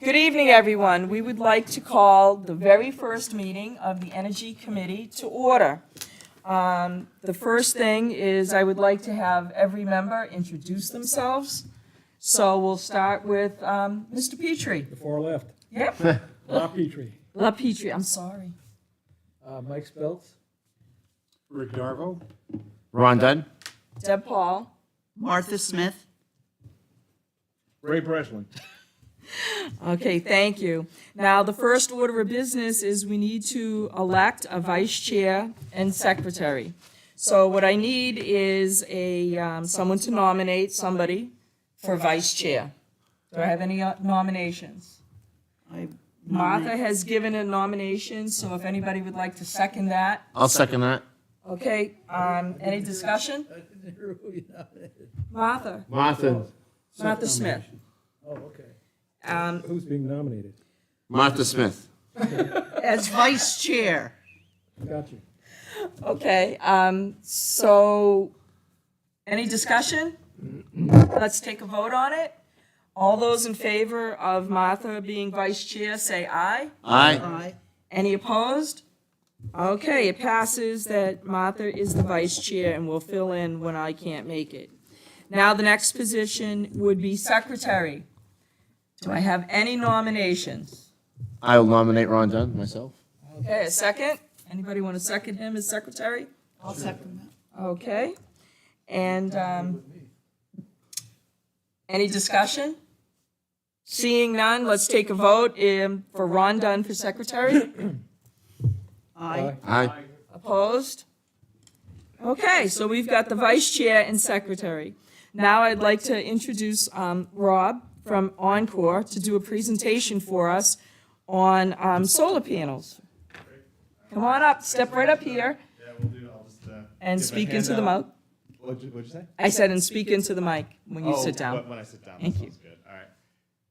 Good evening, everyone. We would like to call the very first meeting of the Energy Committee to order. The first thing is I would like to have every member introduce themselves. So we'll start with Mr. Petrie. The far left. Yep. Bob Petrie. La Petrie, I'm sorry. Mike Speltz. Rick Darvo. Ron Dunn. Deb Paul. Martha Smith. Ray Breslin. Okay, thank you. Now, the first order of business is we need to elect a vice chair and secretary. So what I need is someone to nominate somebody for vice chair. Do I have any nominations? Martha has given a nomination, so if anybody would like to second that. I'll second that. Okay, any discussion? Martha Smith. Oh, okay. Who's being nominated? Martha Smith. As vice chair. Got you. Okay, so, any discussion? Let's take a vote on it. All those in favor of Martha being vice chair, say aye. Aye. Aye. Any opposed? Okay, it passes that Martha is the vice chair and will fill in when I can't make it. Now, the next position would be secretary. Do I have any nominations? I'll nominate Ron Dunn myself. Okay, a second? Anybody want to second him as secretary? I'll second that. Okay. And any discussion? Seeing none, let's take a vote for Ron Dunn for secretary. Aye. Aye. Opposed? Okay, so we've got the vice chair and secretary. Now I'd like to introduce Rob from Encore to do a presentation for us on solar panels. Come on up, step right up here Yeah, we'll do. I'll just and give my speak hand into the out. mic. What'd you say? I said, and speak into the mic when you sit down. When I sit down. Thank that you. sounds good. All right.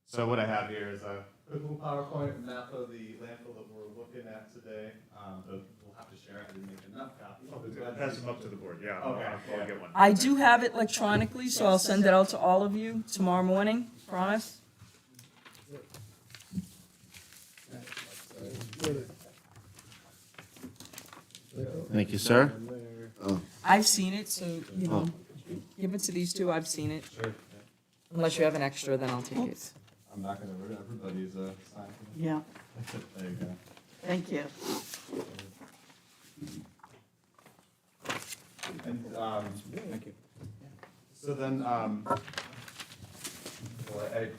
So what I have here is a quick little PowerPoint map of the landfill that we're looking at today. We'll have to share it. I didn't make enough copies. Pass them up to the board, yeah. Okay, I'll yeah. get one. I do have it electronically, so I'll send it out to all of you tomorrow morning, promise. Thank you, sir. I've seen it, so, you know, give it to these two, I've seen it. Sure. Unless you have an extra, then I'll take it. I'm not going to. Everybody's signed. Yeah, There you go. thank you. And thank you. So then, well,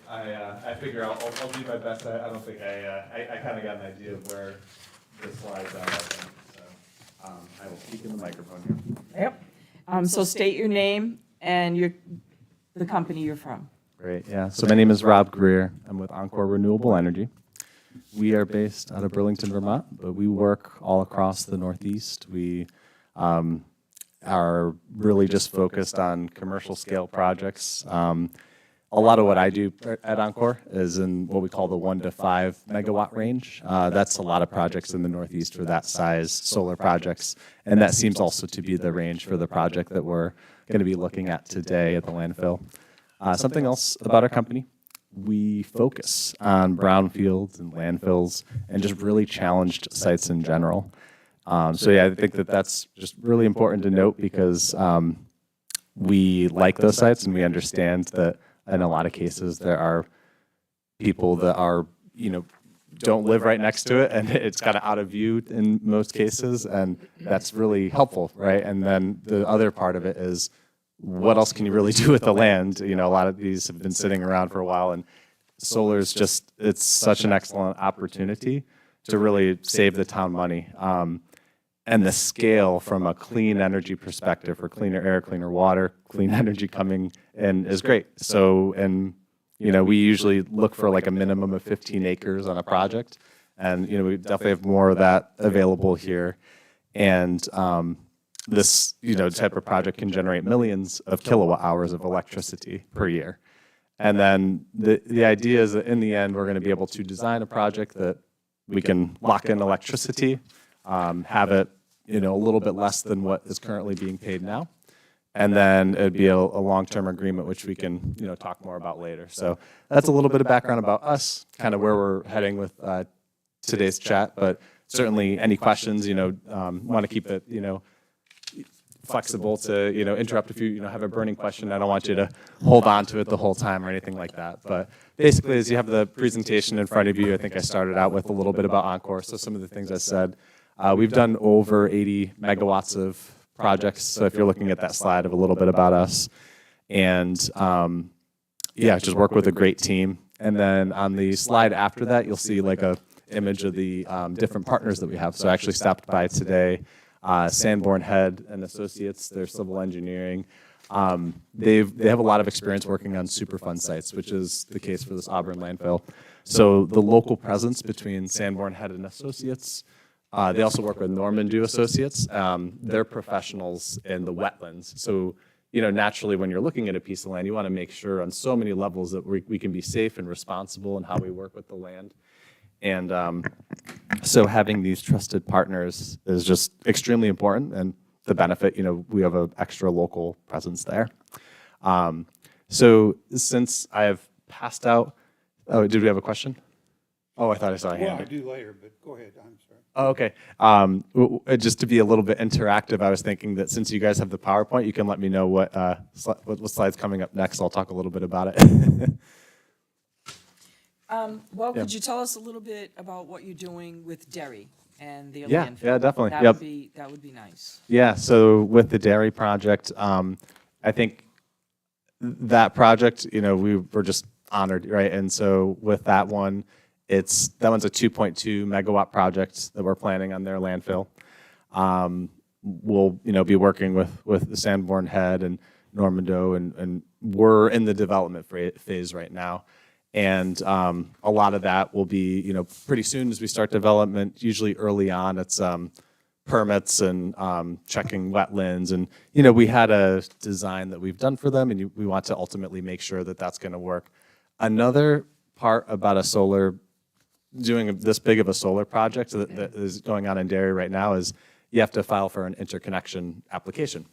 I figure I'll do my best. I don't think I kind of got an idea of where the slides are. I think. So I will speak in the microphone here. Yep. So state your name and the company you're from. Great, yeah. So my name is Rob Greer. I'm with Encore Renewable Energy. We are based out of Burlington, Vermont, but we work all across the Northeast. We are really just focused on commercial scale projects. A lot of what I do at Encore is in what we call the 1 to 5 megawatt range. That's a lot of projects in the Northeast for that size solar projects. And that seems also to be the range for the project that we're going to be looking at today at the landfill. Something else about our company, we focus on brownfields and landfills and just really challenged sites in general. So yeah, I think that that's just really important to note because we like those sites and we understand that in a lot of cases there are people that are, you know, don't live right next to it and it's kind of out of view in most cases, and that's really helpful, right? And then the other part of it is, what else can you really do with the land? You know, a lot of these have been sitting around for a while, and solar is just, it's such an excellent opportunity to really save the town money. And the scale from a clean energy perspective for cleaner air, cleaner water, clean energy coming in is great. So, and, you know, we usually look for like a minimum of 15 acres on a project. And, you know, we definitely have more of that available here. And, this, you know, type of project can generate millions of kilowatt hours of electricity per year. And then the idea is that in the end, we're going to be able to design a project that we can lock in electricity, have it, you know, a little bit less than what is currently being paid now, And then it'd be a long-term agreement, which we can, talk more about later. So that's a little bit of background about us, kind of where we're heading with today's chat. But certainly any questions, want to keep it, flexible to, interrupt if you, have a burning question. I don't want you to hold on to it the whole time or anything like that. But basically, as you have the presentation in front of you, I think I started out with a little bit about Encore. So some of the things I said, we've done over 80 megawatts of projects. So if you're looking at that slide of a little bit about us, and just work with a great team. And then on the slide after that, you'll see like a image of the different partners that we have. So I actually stopped by today, Sanborn Head and Associates, their civil engineering. They have a lot of experience working on Superfund sites, which is the case for this Auburn landfill. So the local presence between Sanborn Head and Associates. They also work with Norman Dew Associates. They're professionals in the wetlands. So, naturally, when you're looking at a piece of land, you want to make sure on so many levels that we can be safe and responsible in how we work with the land. And so having these trusted partners is just extremely important. And the benefit, we have an extra local presence there. So since I have passed out, did we have a question? Oh, I thought I saw a hand. Well, I do later, but go ahead, I'm sorry. Oh, okay. Just to be a little bit interactive, I was thinking that since you guys have the PowerPoint, you can let me know what slide's coming up next. I'll talk a little bit about it. Could you tell us a little bit about what you're doing with Derry and the Yeah, landfill? yeah, definitely. That Yep. would be nice. Yeah, so with the dairy project, I think that project, we were just honored, right? And so with that one, that one's a 2.2 megawatt project that we're planning on their landfill. We'll, be working with the Sanborn Head and Normando, and we're in the development phase right now. And a lot of that will be, pretty soon as we start development, usually early on, it's permits and checking wetlands. And, we had a design that we've done for them, and we want to ultimately make sure that that's going to work. Another part about doing this big of a solar project that is going on in Derry right now is you have to file for an interconnection application.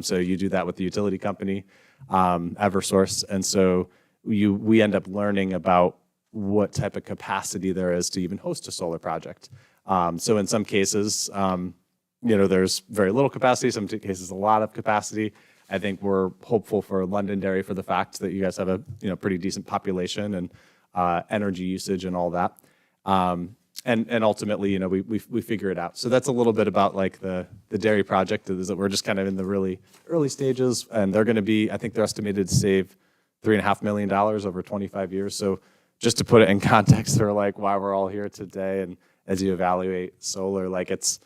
So you do that with the utility company, Eversource. And so we end up learning about what type of capacity there is to even host a solar project. So in some cases, there's very little capacity, some cases a lot of capacity. I think we're hopeful for Londonderry for the fact that you guys have a pretty decent population and energy usage and all that. And ultimately, we figure it out. So that's a little bit about like the dairy project is that we're just kind of in the really early stages, and they're going to be, I think they're estimated to save $3.5 million over 25 years. So just to put it in context for like why we're all here today, and as you evaluate solar, like it's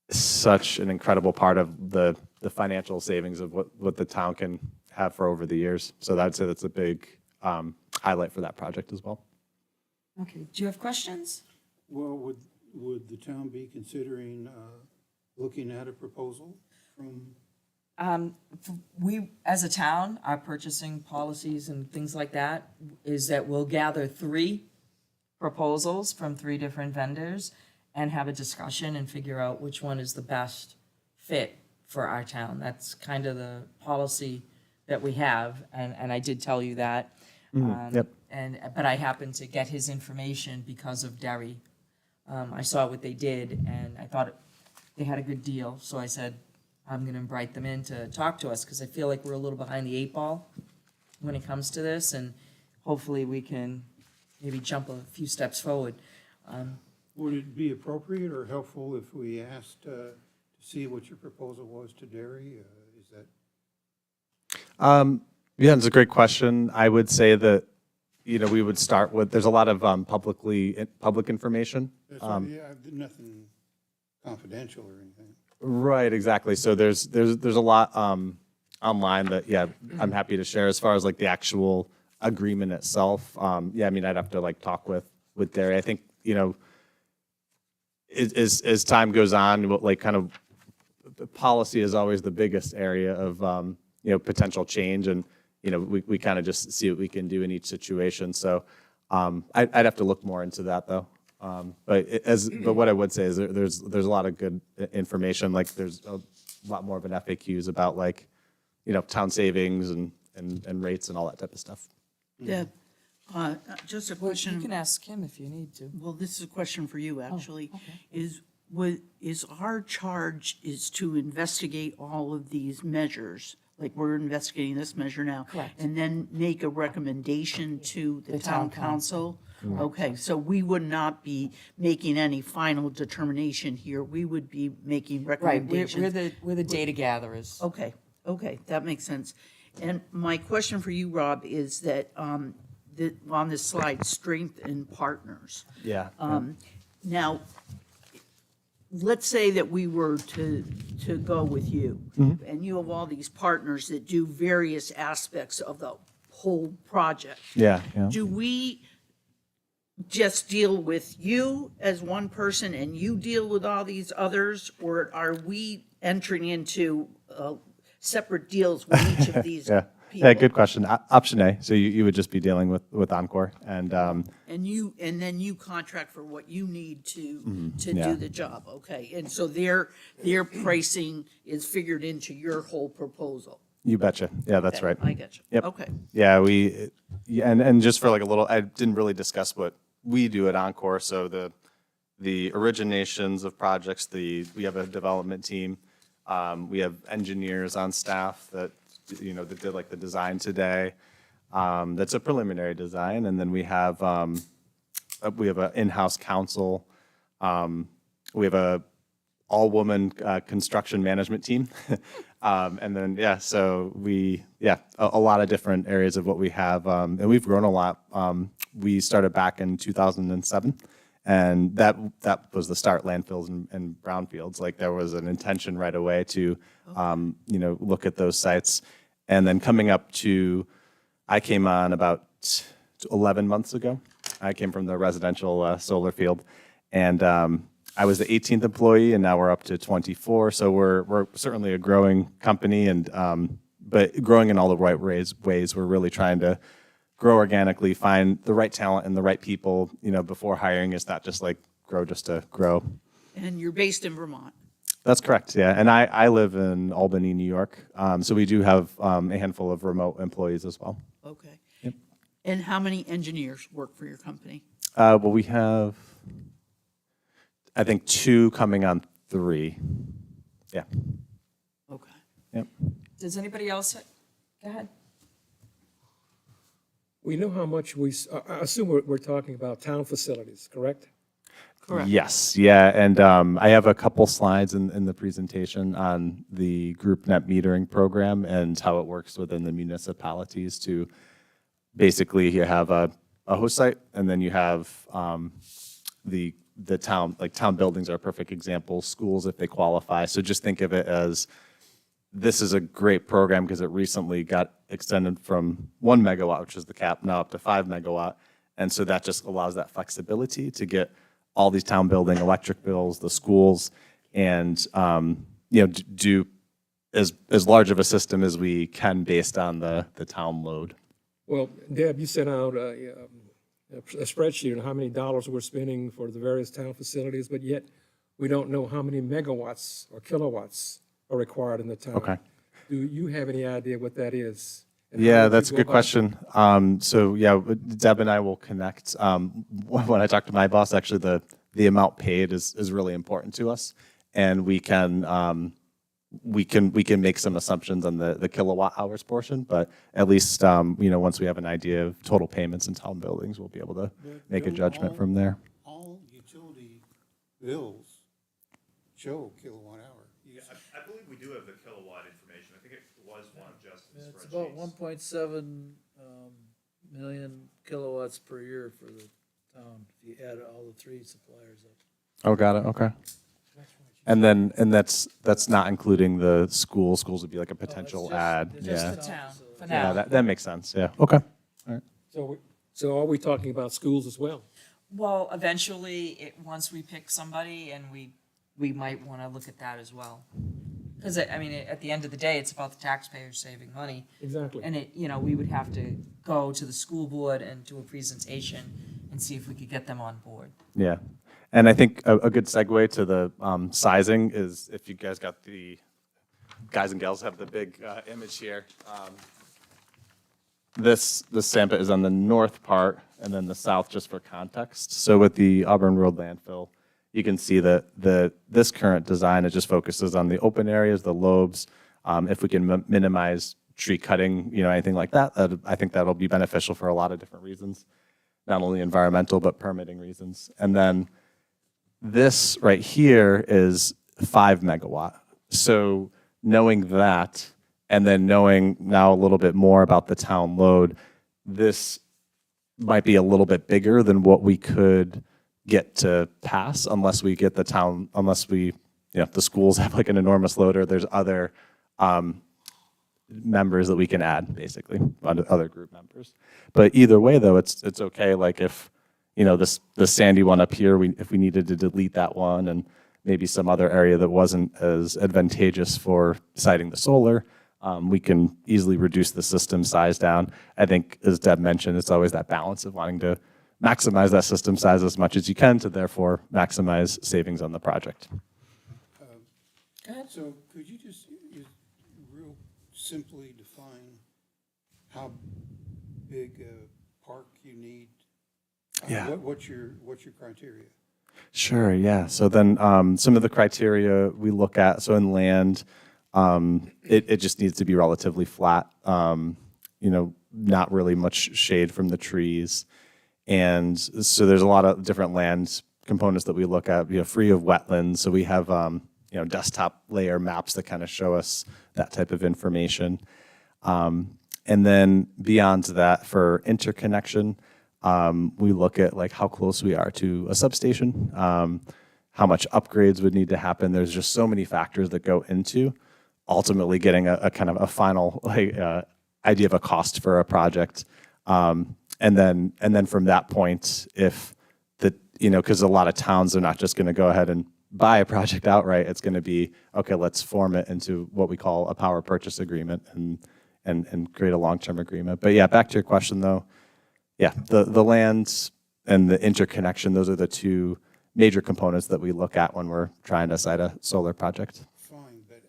such an incredible part of the financial savings of what the town can have for over the years. So I'd say that's a big highlight for that project as well. Okay, do you have questions? Well, would the town be considering looking at a proposal from? We, as a town, our purchasing policies and things like that is that we'll gather 3 proposals from 3 different vendors and have a discussion and figure out which one is the best fit for our town. That's kind of the policy that we have, and I did tell you that. Yep. But I happened to get his information because of Derry. I saw what they did, and I thought they had a good deal, so I said, I'm going to invite them in to talk to us, because I feel like we're a little behind the 8 ball when it comes to this, and hopefully we can maybe jump a few steps forward. Would it be appropriate or helpful if we asked to see what your proposal was to Derry? Is that? Yeah, it's a great question. I would say that, we would start with, there's a lot of public information. Nothing confidential or anything. Right, exactly. So there's a lot online that, I'm happy to share as far as like the actual agreement itself. I'd have to like talk with Derry. I think, as time goes on, like kind of the policy is always the biggest area of, potential change. And, we kind of just see what we can do in each situation. So I'd have to look more into that though. But what I would say is there's a lot of good information. Like there's a lot more of an FAQs about like town savings and rates and all that type of stuff. Deb, just a Well, you question. can ask him if you need to. Well, this is a question for you, actually. okay. Is our charge is to investigate all of these measures, like we're investigating this measure now? Correct. And then make a recommendation to the The town town council? Okay, so we would not be making any final determination here. We would be making Right, we're recommendations. we're the data gatherers. Okay, that makes sense. And my question for you, Rob, is that, on this slide, strength and partners. Yeah. Now, let's say that we were to go with you, and you have all these partners that do various aspects of the whole project. Yeah. Do we just deal with you as one person and you deal with all these others? Or are we entering into separate deals with each of these Yeah. people? Yeah, good question. Option A, so you would just be dealing with Encore, and And then you contract for what you need to yeah. do the job, okay? And so their pricing is figured into your whole proposal. you betcha. Yeah, that's Okay, right. I get you. Yep. Okay, Yeah, and just for like a little, I didn't really discuss what we do at Encore. So the originations of projects, we have a development team. We have engineers on staff that did like the design today. That's a preliminary design, and then we have an in-house counsel. We have a all-woman construction management team. And then, so a lot of different areas of what we have. And we've grown a lot. We started back in 2007, and that was the start, landfills and brownfields. Like there was an intention right away to, look at those sites. And then coming up to, I came on about 11 months ago. I came from the residential solar field, and I was the 18th employee, and now we're up to 24. So we're certainly a growing company, and but growing in all the right ways. We're really trying to grow organically, find the right talent and the right people. Before hiring is not just like grow just to grow. and you're based in Vermont. That's correct, yeah. And I live in Albany, New York. So we do have a handful of remote employees as well. Okay. And how many engineers work for your company? Well, we have, I think, 2 coming on 3. Yeah. Okay. Yep. Does anybody else, go ahead. We know how much I assume we're talking about town facilities, correct? Correct. Yes, yeah, and I have a couple slides in the presentation on the group net metering program and how it works within the municipalities to basically you have a host site, and then you have the town, like town buildings are a perfect example, schools if they qualify. So just think of it as this is a great program because it recently got extended from 1 megawatt, which is the cap, now up to 5 megawatt. And so that just allows that flexibility to get all these town building electric bills, the schools, and do as large of a system as we can based on the town load. Well, Deb, you sent out a spreadsheet on how many dollars we're spending for the various town facilities, but yet we don't know how many megawatts or kilowatts are required in the town. Okay. Do you have any idea what that is? And how Yeah, would you that's a go good about- question. So yeah, Deb and I will connect. When I talk to my boss, actually the amount paid is really important to us, and we can make some assumptions on the kilowatt hours portion, but at least once we have an idea of total payments in town buildings, we'll be able to make a Don't judgment all- from there. All utility bills show kilowatt hour. I believe we do have the kilowatt information. I think it was one of Justin's It's about spreadsheets. 1.7 million kilowatts per year for the town, if you add all the 3 suppliers up. Oh, got it. Okay. And that's not including the schools. Schools would be like a potential just- ad. it's Yeah. just the town, so- for Yeah, now. that makes sense. Yeah. Okay. So are we talking about schools as well? Well, eventually, once we pick somebody, and we might want to look at that as well. Because, at the end of the day, it's about the taxpayers saving money. Exactly. And we would have to go to the school board and do a presentation and see if we could get them on board. Yeah. And I think a good segue to the sizing is if you guys got guys and gals have the big image here. This sand pit is on the north part, and then the south, just for context. So with the Auburn Road landfill, you can see that this current design, it just focuses on the open areas, the lobes. If we can minimize tree cutting, anything like that, I think that'll be beneficial for a lot of different reasons, not only environmental, but permitting reasons. And then this right here is 5 megawatt. So knowing that, and then knowing now a little bit more about the town load, this might be a little bit bigger than what we could get to pass unless we get the town, the schools have like an enormous load, or there's other members that we can add, basically, other group members. But either way, though, it's okay. Like if, this sandy one up here, if we needed to delete that one, and maybe some other area that wasn't as advantageous for siting the solar, we can easily reduce the system size down. I think, as Deb mentioned, it's always that balance of wanting to maximize that system size as much as you can to therefore maximize savings on the project. So could you just real simply define how big a park you need? Yeah. What's your criteria? Sure, yeah. So then some of the criteria we look at, so in land, it just needs to be relatively flat, not really much shade from the trees. And so there's a lot of different land components that we look at, free of wetlands. So we have, desktop layer maps that kind of show us that type of information. And then beyond that, for interconnection, we look at like how close we are to a substation, how much upgrades would need to happen. There's just so many factors that go into ultimately getting a kind of a final idea of a cost for a project. And then from that point, if because a lot of towns are not just going to go ahead and buy a project outright, it's going to be, okay, let's form it into what we call a power purchase agreement and create a long-term agreement. But yeah, back to your question though. Yeah, the land and the interconnection, those are the two major components that we look at when we're trying to site a solar project. Fine, but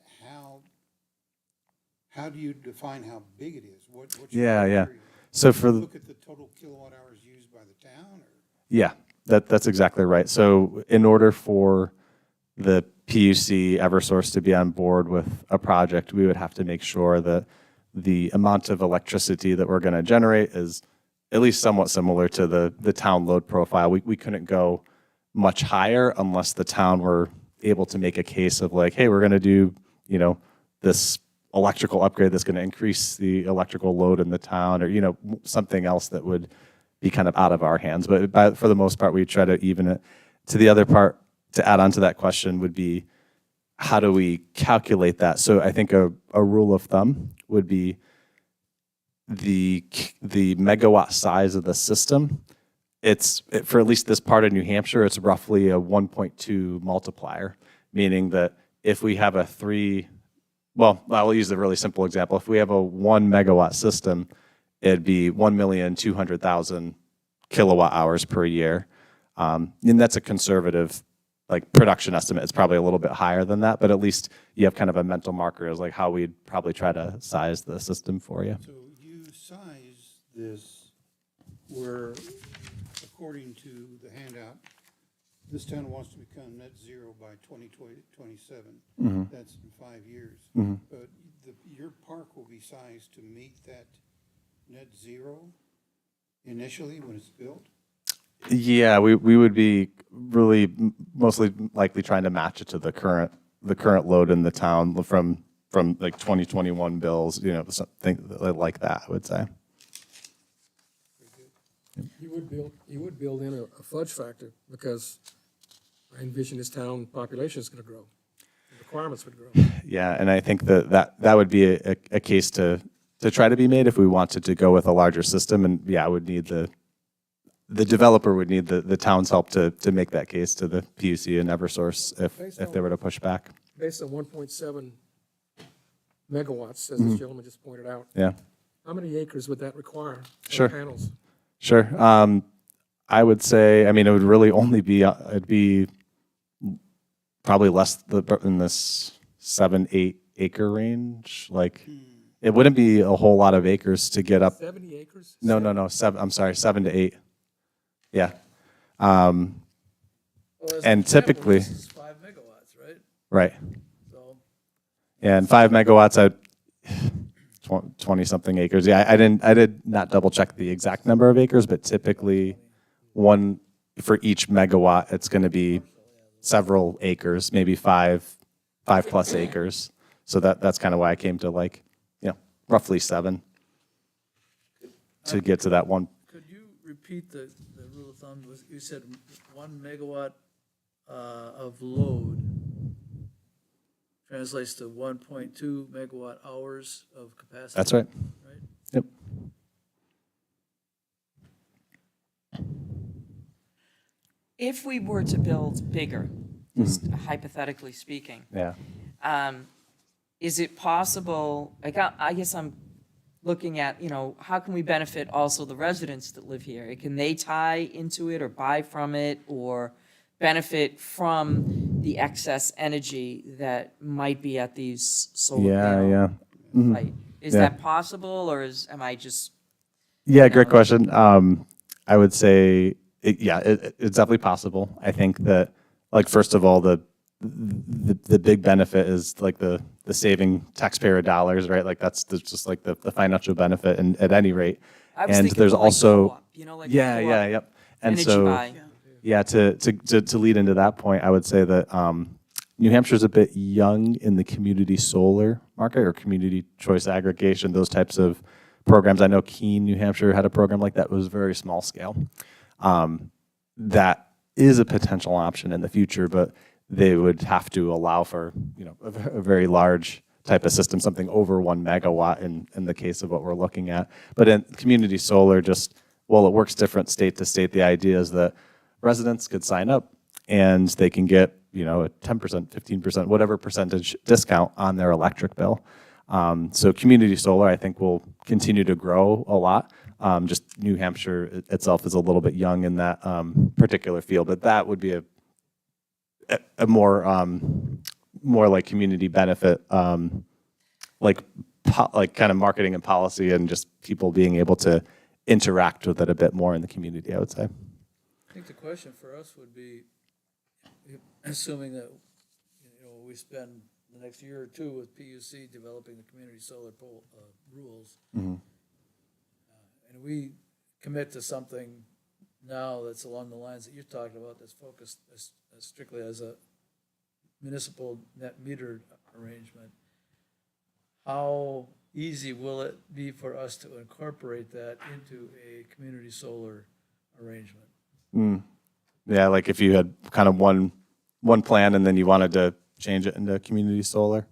how do you define how big it is? What's your Yeah. criteria? So for Look at the total kilowatt hours used by the town, or? Yeah, that's exactly right. So in order for the PUC Eversource to be on board with a project, we would have to make sure that the amount of electricity that we're going to generate is at least somewhat similar to the town load profile. We couldn't go much higher unless the town were able to make a case of like, hey, we're going to do, this electrical upgrade that's going to increase the electrical load in the town, or, something else that would be kind of out of our hands. But for the most part, we try to even it. To the other part, to add on to that question would be, how do we calculate that? So I think a rule of thumb would be the megawatt size of the system. For at least this part of New Hampshire, it's roughly a 1.2 multiplier, meaning that if we have I'll use a really simple example. If we have a 1 megawatt system, it'd be 1,200,000 kilowatt hours per year. And that's a conservative production estimate. It's probably a little bit higher than that, but at least you have kind of a mental marker as like how we'd probably try to size the system for you. So you size this where, according to the handout, this town wants to become net zero by 2027. That's in 5 years. But your park will be sized to meet that net zero initially when it's built? Yeah, we would be really mostly likely trying to match it to the current load in the town from like 2021 bills, something like that, I would say. You would build in a fudge factor, because I envision this town population is going to grow. The requirements would grow. Yeah, and I think that would be a case to try to be made if we wanted to go with a larger system. And yeah, I would need the developer would need the town's help to make that case to the PUC and Eversource if they were to push back. Based on 1.7 megawatts, as this gentleman just pointed out, Yeah, how many acres would that require for Sure. panels? sure. I would say, it would really only be, it'd be probably less in this 7-8 acre range. Like, it wouldn't be a whole lot of acres to get up. 70 acres? No, 7 to 8. Yeah. Well, as an And example, typically- This is 5 megawatts, right? Right. So, And 5 megawatts at 20 something acres. Yeah, I did not double check the exact number of acres, but typically one for each megawatt, it's going to be several acres, maybe 5+ acres. So that's kind of why I came to like, roughly 7 to get to that one. could you repeat the rule of thumb? You said 1 megawatt of load translates to 1.2 megawatt hours of capacity? That's right. Right? Yep. If we were to build bigger, just hypothetically speaking, Yeah. is it possible, like, I guess I'm looking at, how can we benefit also the residents that live here? Can they tie into it or buy from it or benefit from the excess energy that might be at these solar panel? Yeah. Right. Is Yeah. that possible, or am I just, Yeah, great question. I would say, it's definitely possible. I think that, like, first of all, the big benefit is like the saving taxpayer dollars, right? Like just like the financial benefit, and at any rate. I was And thinking there's more like also, co-op, like a co-op yep. And energy so, buy. yeah, to lead into that point, I would say that New Hampshire's a bit young in the community solar market or community choice aggregation, those types of programs. I know Keene, New Hampshire had a program like that. It was very small scale. That is a potential option in the future, but they would have to allow for, a very large type of system, something over 1 megawatt in the case of what we're looking at. But in community solar, it works different state to state. The idea is that residents could sign up and they can get, a 10%, 15%, whatever percentage discount on their electric bill. So community solar, I think, will continue to grow a lot. Just New Hampshire itself is a little bit young in that particular field, but that would be a more like community benefit, like kind of marketing and policy, and just people being able to interact with it a bit more in the community, I would say. I think the question for us would be, assuming that, we spend the next year or two with PUC developing the community solar rules, and we commit to something now that's along the lines that you're talking about, that's focused as strictly as a municipal net metered arrangement, how easy will it be for us to incorporate that into a community solar arrangement? Yeah, like if you had kind of one plan and then you wanted to change it into community solar.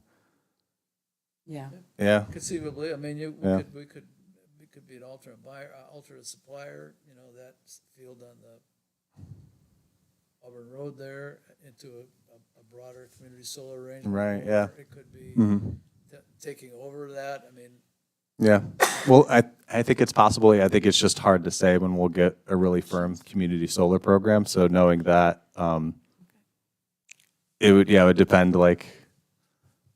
Yeah. Yeah. Conceivably, I mean, Yeah. we could be an alternate buyer, alternate supplier, that field on the Auburn Road there into a broader community solar arrangement. Right, yeah. Or it could be Mm-hmm. taking over that, I mean, Yeah. Well, I think it's possible. I think it's just hard to say when we'll get a really firm community solar program. So knowing that, it would depend. Like,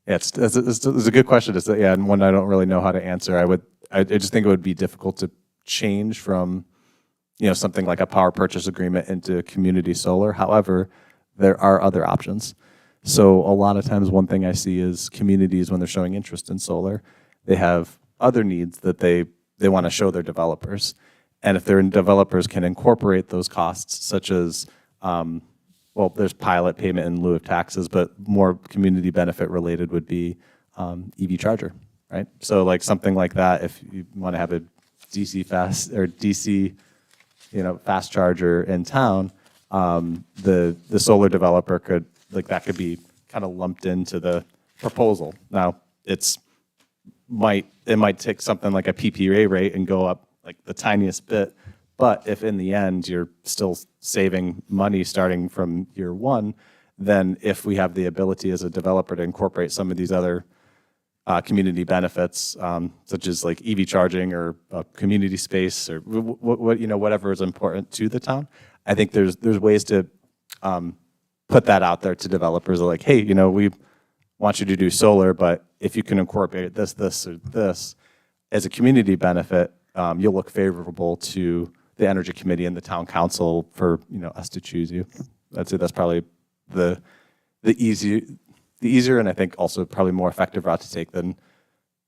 it's a good question. And one I don't really know how to answer. I just think it would be difficult to change from, something like a power purchase agreement into community solar. However, there are other options. So a lot of times, one thing I see is communities, when they're showing interest in solar, they have other needs that they want to show their developers. And if their developers can incorporate those costs, such as, there's pilot payment in lieu of taxes, but more community benefit related would be EV charger, right? So like something like that, if you want to have a DC fast charger in town, the solar developer could, that could be kind of lumped into the proposal. Now, it might take something like a PPA rate and go up like the tiniest bit, but if in the end you're still saving money starting from year one, then if we have the ability as a developer to incorporate some of these other community benefits, such as like EV charging or community space or whatever is important to the town, I think there's ways to put that out there to developers like, hey, want you to do solar, but if you can incorporate this, this, or this as a community benefit, you'll look favorable to the Energy Committee and the Town Council for, us to choose you. I'd say that's probably the easier and I think also probably more effective route to take than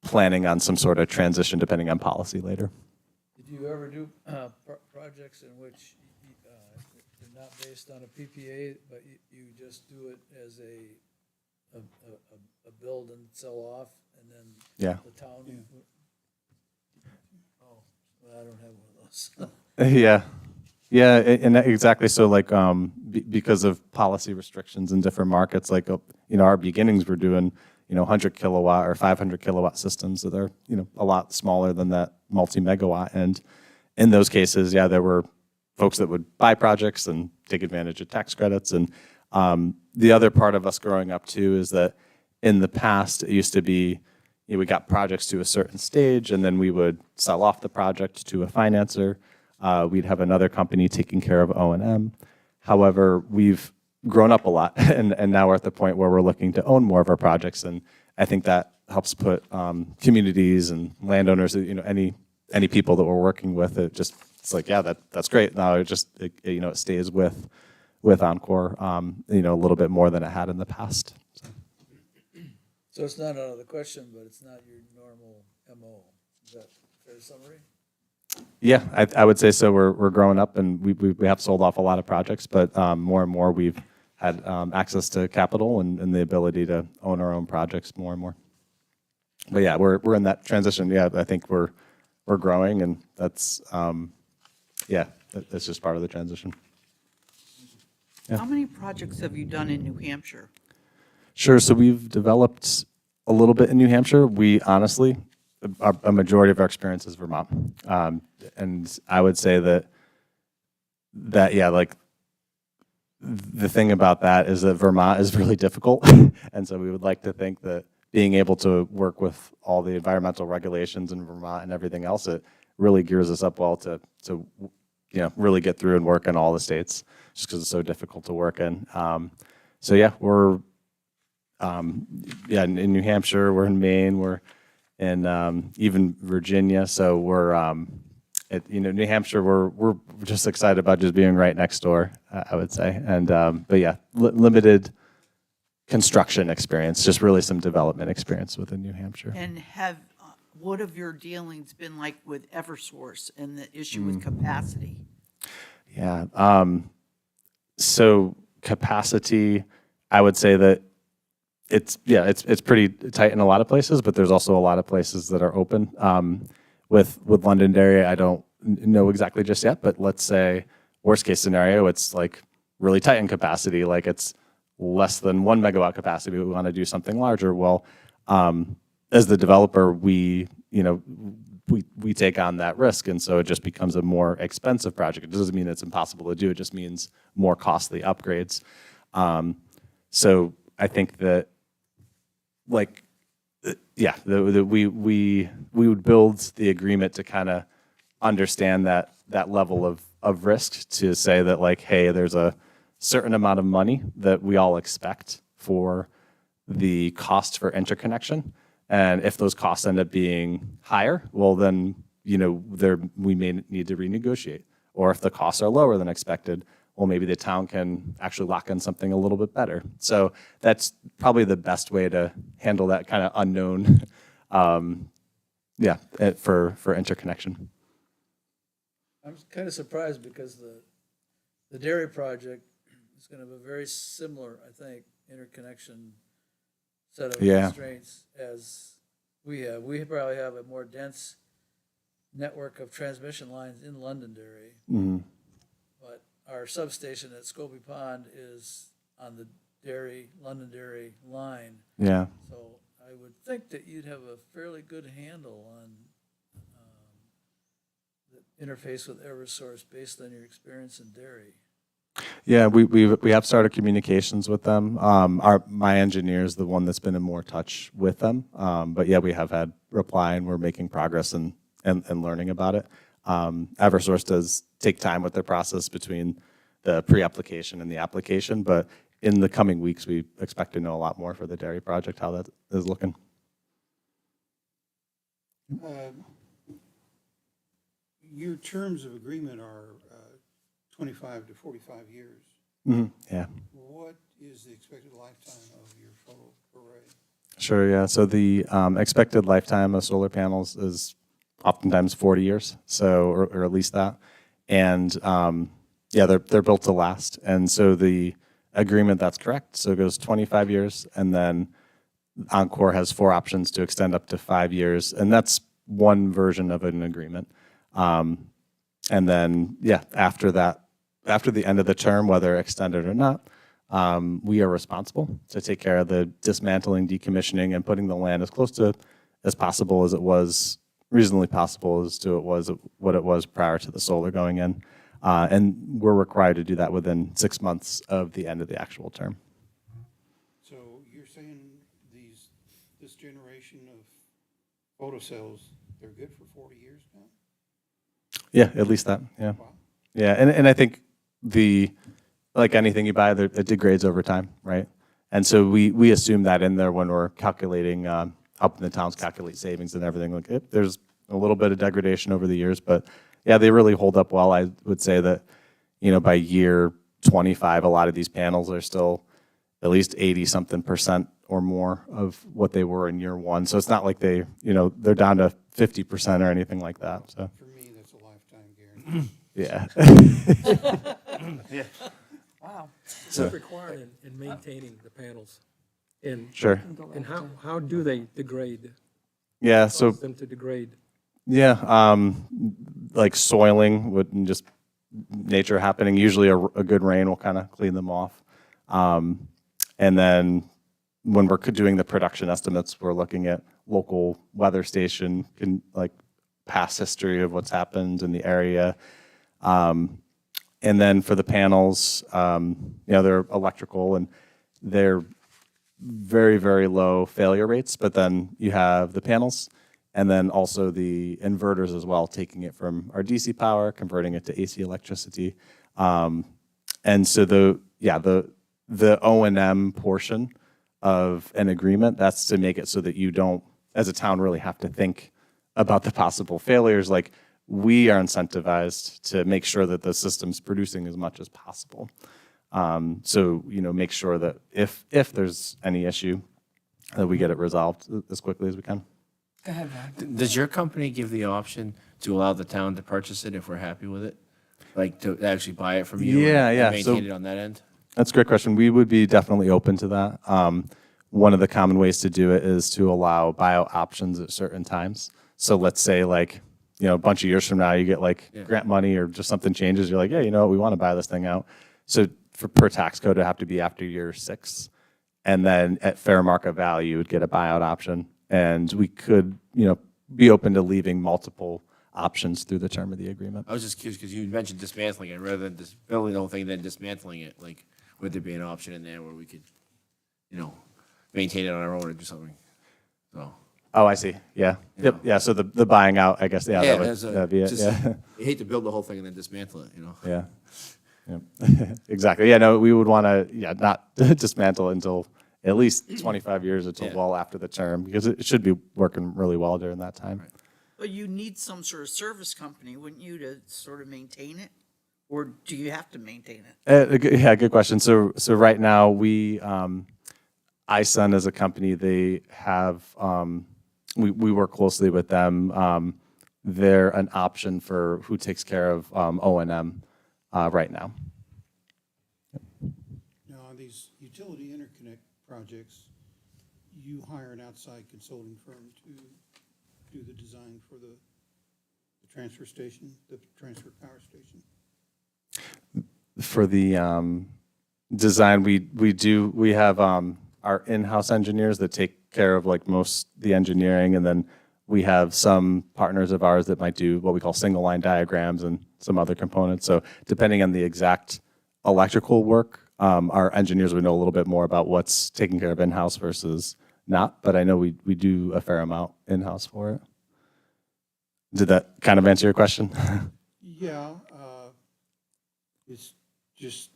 planning on some sort of transition depending on policy later. Did you ever do projects in which they're not based on a PPA, but you just do it as a build and sell off, and then Yeah. the town? Oh, well, I don't have one of those. Yeah, yeah, and exactly. So like, because of policy restrictions in different markets, like, our beginnings were doing, 100 kilowatt or 500 kilowatt systems that are, a lot smaller than that multi-megawatt. And in those cases, yeah, there were folks that would buy projects and take advantage of tax credits. And the other part of us growing up too is that in the past, it used to be, we got projects to a certain stage and then we would sell off the project to a financer. We'd have another company taking care of O&M. However, we've grown up a lot, and now we're at the point where we're looking to own more of our projects, and I think that helps put communities and landowners, any people that we're working with, it's like, yeah, that's great. Now it stays with Encore, a little bit more than it had in the past. So it's not out of the question, but it's not your normal MO. Is that a fair summary? Yeah, I would say so. We're growing up, and we have sold off a lot of projects, but more and more we've had access to capital and the ability to own our own projects more and more. But yeah, we're in that transition. Yeah, I think we're growing, and that's that's just part of the transition. How many projects have you done in New Hampshire? Sure. So we've developed a little bit in New Hampshire. We honestly, a majority of our experience is Vermont. And I would say that yeah, like the thing about that is that Vermont is really difficult. And so we would like to think that being able to work with all the environmental regulations in Vermont and everything else, it really gears us up well to really get through and work in all the states, just because it's so difficult to work in. So yeah, we're in New Hampshire, we're in Maine, we're in even Virginia. So we're New Hampshire, we're just excited about just being right next door, I would say. And but yeah, limited construction experience, just really some development experience within New Hampshire. And what have your dealings been like with Eversource and the issue with capacity? Yeah. So capacity, I would say that it's pretty tight in a lot of places, but there's also a lot of places that are open. With Londonderry, I don't know exactly just yet, but let's say worst case scenario, it's like really tight in capacity, like it's less than 1 megawatt capacity. We want to do something larger. Well, as the developer, we take on that risk, and so it just becomes a more expensive project. It doesn't mean it's impossible to do. It just means more costly upgrades. So I think that, like, we would build the agreement to kind of understand that level of risk, to say that, like, hey, there's a certain amount of money that we all expect for the cost for interconnection. And if those costs end up being higher, well, then, we may need to renegotiate. Or if the costs are lower than expected, well, maybe the town can actually lock in something a little bit better. So that's probably the best way to handle that kind of unknown, for interconnection. I'm kind of surprised because the dairy project is going to have a very similar, I think, interconnection set of constraints as we have. We probably have a more dense network of transmission lines in Londonderry. Mm-hmm. But our substation at Scobie Pond is on the Londonderry line. Yeah. So I would think that you'd have a fairly good handle on the interface with Eversource based on your experience in dairy. Yeah, we have started communications with them. My engineer is the one that's been in more touch with them. But yeah, we have had reply, and we're making progress and learning about it. Eversource does take time with their process between the pre-application and the application, but in the coming weeks, we expect to know a lot more for the dairy project, how that is looking. Your terms of agreement are 25 to 45 years. Yeah. What is the expected lifetime of your photo array? Sure, yeah. So the expected lifetime of solar panels is oftentimes 40 years, so or at least that. And yeah, they're built to last. And so the agreement, that's correct. So it goes 25 years, and then Encore has 4 options to extend up to 5 years, and that's one version of an agreement. And then, yeah, after that, after the end of the term, whether extended or not, we are responsible to take care of the dismantling, decommissioning, and putting the land as close to as possible as it was, reasonably possible as to what it was prior to the solar going in. And we're required to do that within 6 months of the end of the actual term. So you're saying this generation of photocells, they're good for 40 years now? Yeah, at least that, yeah. Wow. Yeah, and I think like anything you buy, it degrades over time, right? And so we assume that in there when we're calculating, helping the towns calculate savings and everything. Like there's a little bit of degradation over the years, but yeah, they really hold up well. I would say that, by year 25, a lot of these panels are still at least 80-something% or more of what they were in year 1. So it's not like they're down to 50% or anything like that. So For me, that's a lifetime guarantee. yeah. Wow. What's required in maintaining the panels? And, Sure. and how do they degrade? Yeah. So Cause them to degrade? yeah, like soiling and just nature happening. Usually a good rain will kind of clean them off. And then when we're doing the production estimates, we're looking at local weather station, like past history of what's happened in the area. And then for the panels, they're electrical and they're very, very low failure rates, but then you have the panels and then also the inverters as well, taking it from our DC power, converting it to AC electricity. And so the O&M portion of an agreement, that's to make it so that you don't, as a town, really have to think about the possible failures. Like, we are incentivized to make sure that the system's producing as much as possible. So, make sure that if there's any issue, that we get it resolved as quickly as we can. Go ahead, Ron. Does your company give the option to allow the town to purchase it if we're happy with it? Like to actually buy it from you? Yeah, and yeah. Maintain So- it on that end? That's a great question. We would be definitely open to that. One of the common ways to do it is to allow buyout options at certain times. So let's say a bunch of years from now, you get grant money or just something changes. You're like, yeah, we want to buy this thing out. So per tax code, it'd have to be after year 6. And then at fair market value, you would get a buyout option. And we could, be open to leaving multiple options through the term of the agreement. I was just curious because you mentioned dismantling it rather than just building the whole thing and then dismantling it. Like, would there be an option in there where we could, maintain it on our own or do something? So. Oh, I see. Yeah. Yep. Yeah. So the buying out, I guess. Yeah. That'd be it. just, Yeah. you hate to build the whole thing and then dismantle it, Yeah. Yep. Exactly. Yeah. No, we would want to, not dismantle it until at least 25 years until well after the term, because it should be working really well during that time. Right. But you need some sort of service company, wouldn't you, to sort of maintain it? Or do you have to maintain it? Good question. So right now we, iSun as a company, they have, we work closely with them. They're an option for who takes care of O&M right now. Now, on these utility interconnect projects, you hire an outside consulting firm to do the design for the transfer station, the transfer power station? For the design, we have our in-house engineers that take care of most the engineering, and then we have some partners of ours that might do what we call single line diagrams and some other components. So depending on the exact electrical work, our engineers would know a little bit more about what's taken care of in-house versus not, but I know we do a fair amount in-house for it. Did that kind of answer your question? Yeah, it's just,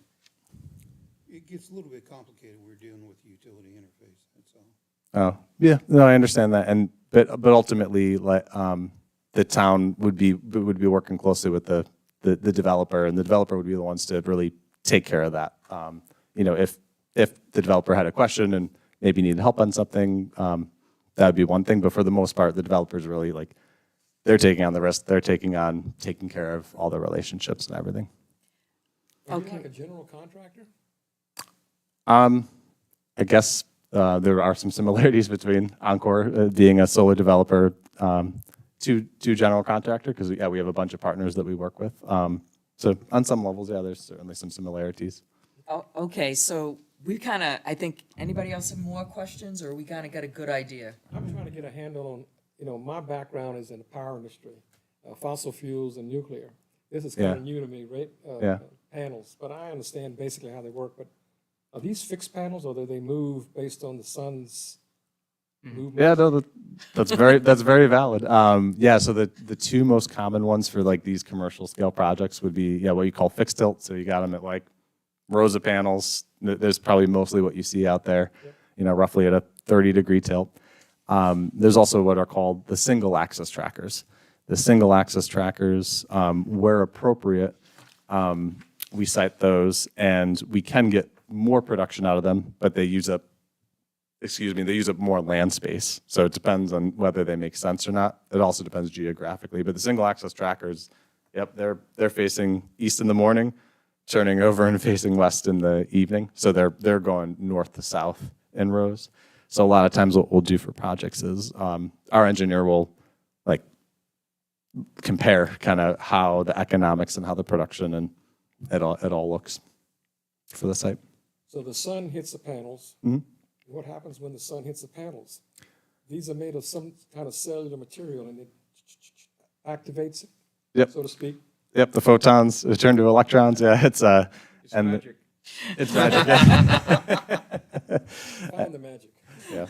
it gets a little bit complicated. We're dealing with utility interface, that's all. Oh, yeah, no, I understand that, and but ultimately, like, the town would be working closely with the developer, and the developer would be the ones to really take care of that. You know, if the developer had a question and maybe needed help on something, that would be one thing. But for the most part, the developers really like they're taking on the risk. They're taking care of all the relationships and everything. Are you Okay. like a general contractor? I guess there are some similarities between Encore being a solar developer to general contractor, because we have a bunch of partners that we work with. So on some levels, yeah, there's certainly some similarities. Oh, okay, so we kind of, I think, anybody else have more questions, or we kind of got a good idea? I'm trying to get a handle on, you know, my background is in the power industry, fossil fuels and nuclear. This is kind Yeah. of new to me, right? Yeah. Panels, but I understand basically how they work. But are these fixed panels, or do they move based on the sun's movement? Yeah, no, that's very valid. Yeah, so the two most common ones for like these commercial scale projects would be what you call fixed tilt. So you got them at like rows of panels. There's probably mostly what you see out there, you know, roughly at a 30-degree tilt. There's also what are called the single axis trackers. The single axis trackers, where appropriate, we cite those, and we can get more production out of them, but they use up more land space. So it depends on whether they make sense or not. It also depends geographically. But the single axis trackers, they're facing east in the morning, turning over and facing west in the evening. So they're going north to south in rows. So a lot of times what we'll do for projects is our engineer will like compare kind of how the economics and how the production and it all looks for the site. So the sun hits the panels. Mhm. What happens when the sun hits the panels? These are made of some kind of cellular material, and it activates it, Yep. so to speak. Yep, the photons turn to electrons. Yeah, it's It's and magic. it's magic. Find the magic. Yeah.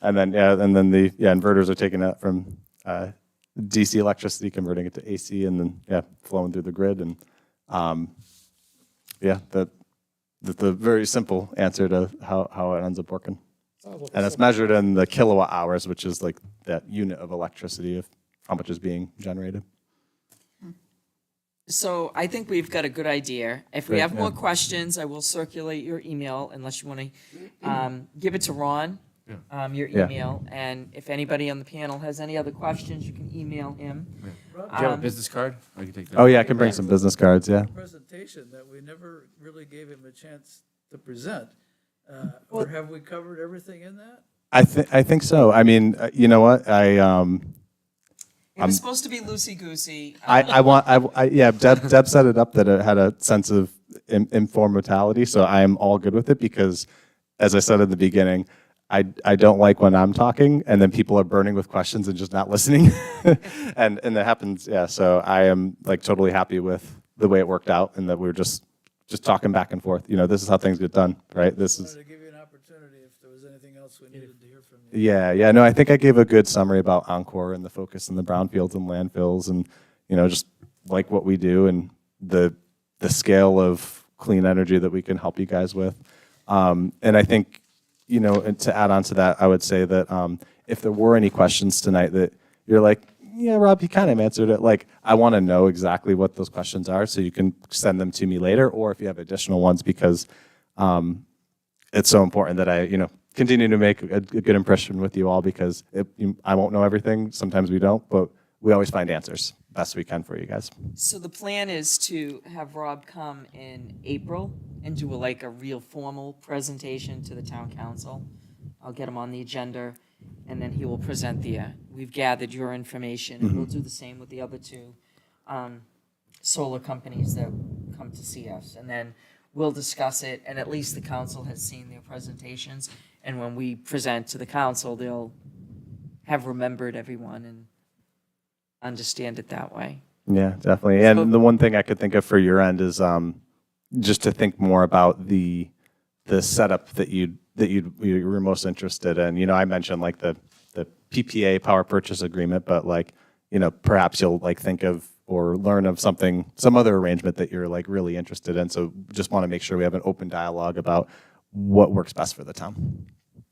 And then the inverters are taking that from DC electricity, converting it to AC, and then flowing through the grid. And the very simple answer to how it ends up working. Sounds like a And it's simple- measured in the kilowatt hours, which is like that unit of electricity of how much is being generated. So I think we've got a good idea. If we Great, have more yeah. questions, I will circulate your email unless you want to give it to Ron, your Yeah. email. And if anybody on the panel has any other questions, you can email him. Do you have a business card? I can take that. Oh yeah, I can bring some business cards. Yeah. Presentation that we never really gave him a chance to present. Or have we covered everything in that? I think so. I mean, you know what? It was supposed to be loosey-goosey. Deb set it up that it had a sense of informality, so I am all good with it because, as I said at the beginning, I don't like when I'm talking and then people are burning with questions and just not listening, and that happens. Yeah, so I am like totally happy with the way it worked out and that we were just talking back and forth. You know, this is how things get done, right? This is. Wanted to give you an opportunity if there was anything else we needed to hear from you. Yeah, no, I think I gave a good summary about Encore and the focus in the brownfields and landfills and, you know, just like what we do and the scale of clean energy that we can help you guys with. And I think, you know, and to add on to that, I would say that if there were any questions tonight that you're like, yeah, Rob, you kind of answered it. Like, I want to know exactly what those questions are so you can send them to me later, or if you have additional ones, because it's so important that I, you know, continue to make a good impression with you all, because I won't know everything. Sometimes we don't, but we always find answers best we can for you guys. So the plan is to have Rob come in April and do a real formal presentation to the town council. I'll get him on the agenda, and then he will present we've gathered your information, and we'll do the same with the other two solar companies that come to see us. And then we'll discuss it, and at least the council has seen their presentations. And when we present to the council, they'll have remembered everyone and understand it that way. Yeah, definitely. And the one thing I could think of for your end is just to think more about the setup that you were most interested in. You know, I mentioned like the PPA, power purchase agreement, but like, perhaps you'll like think of or learn of some other arrangement that you're like really interested in. So just want to make sure we have an open dialogue about what works best for the town.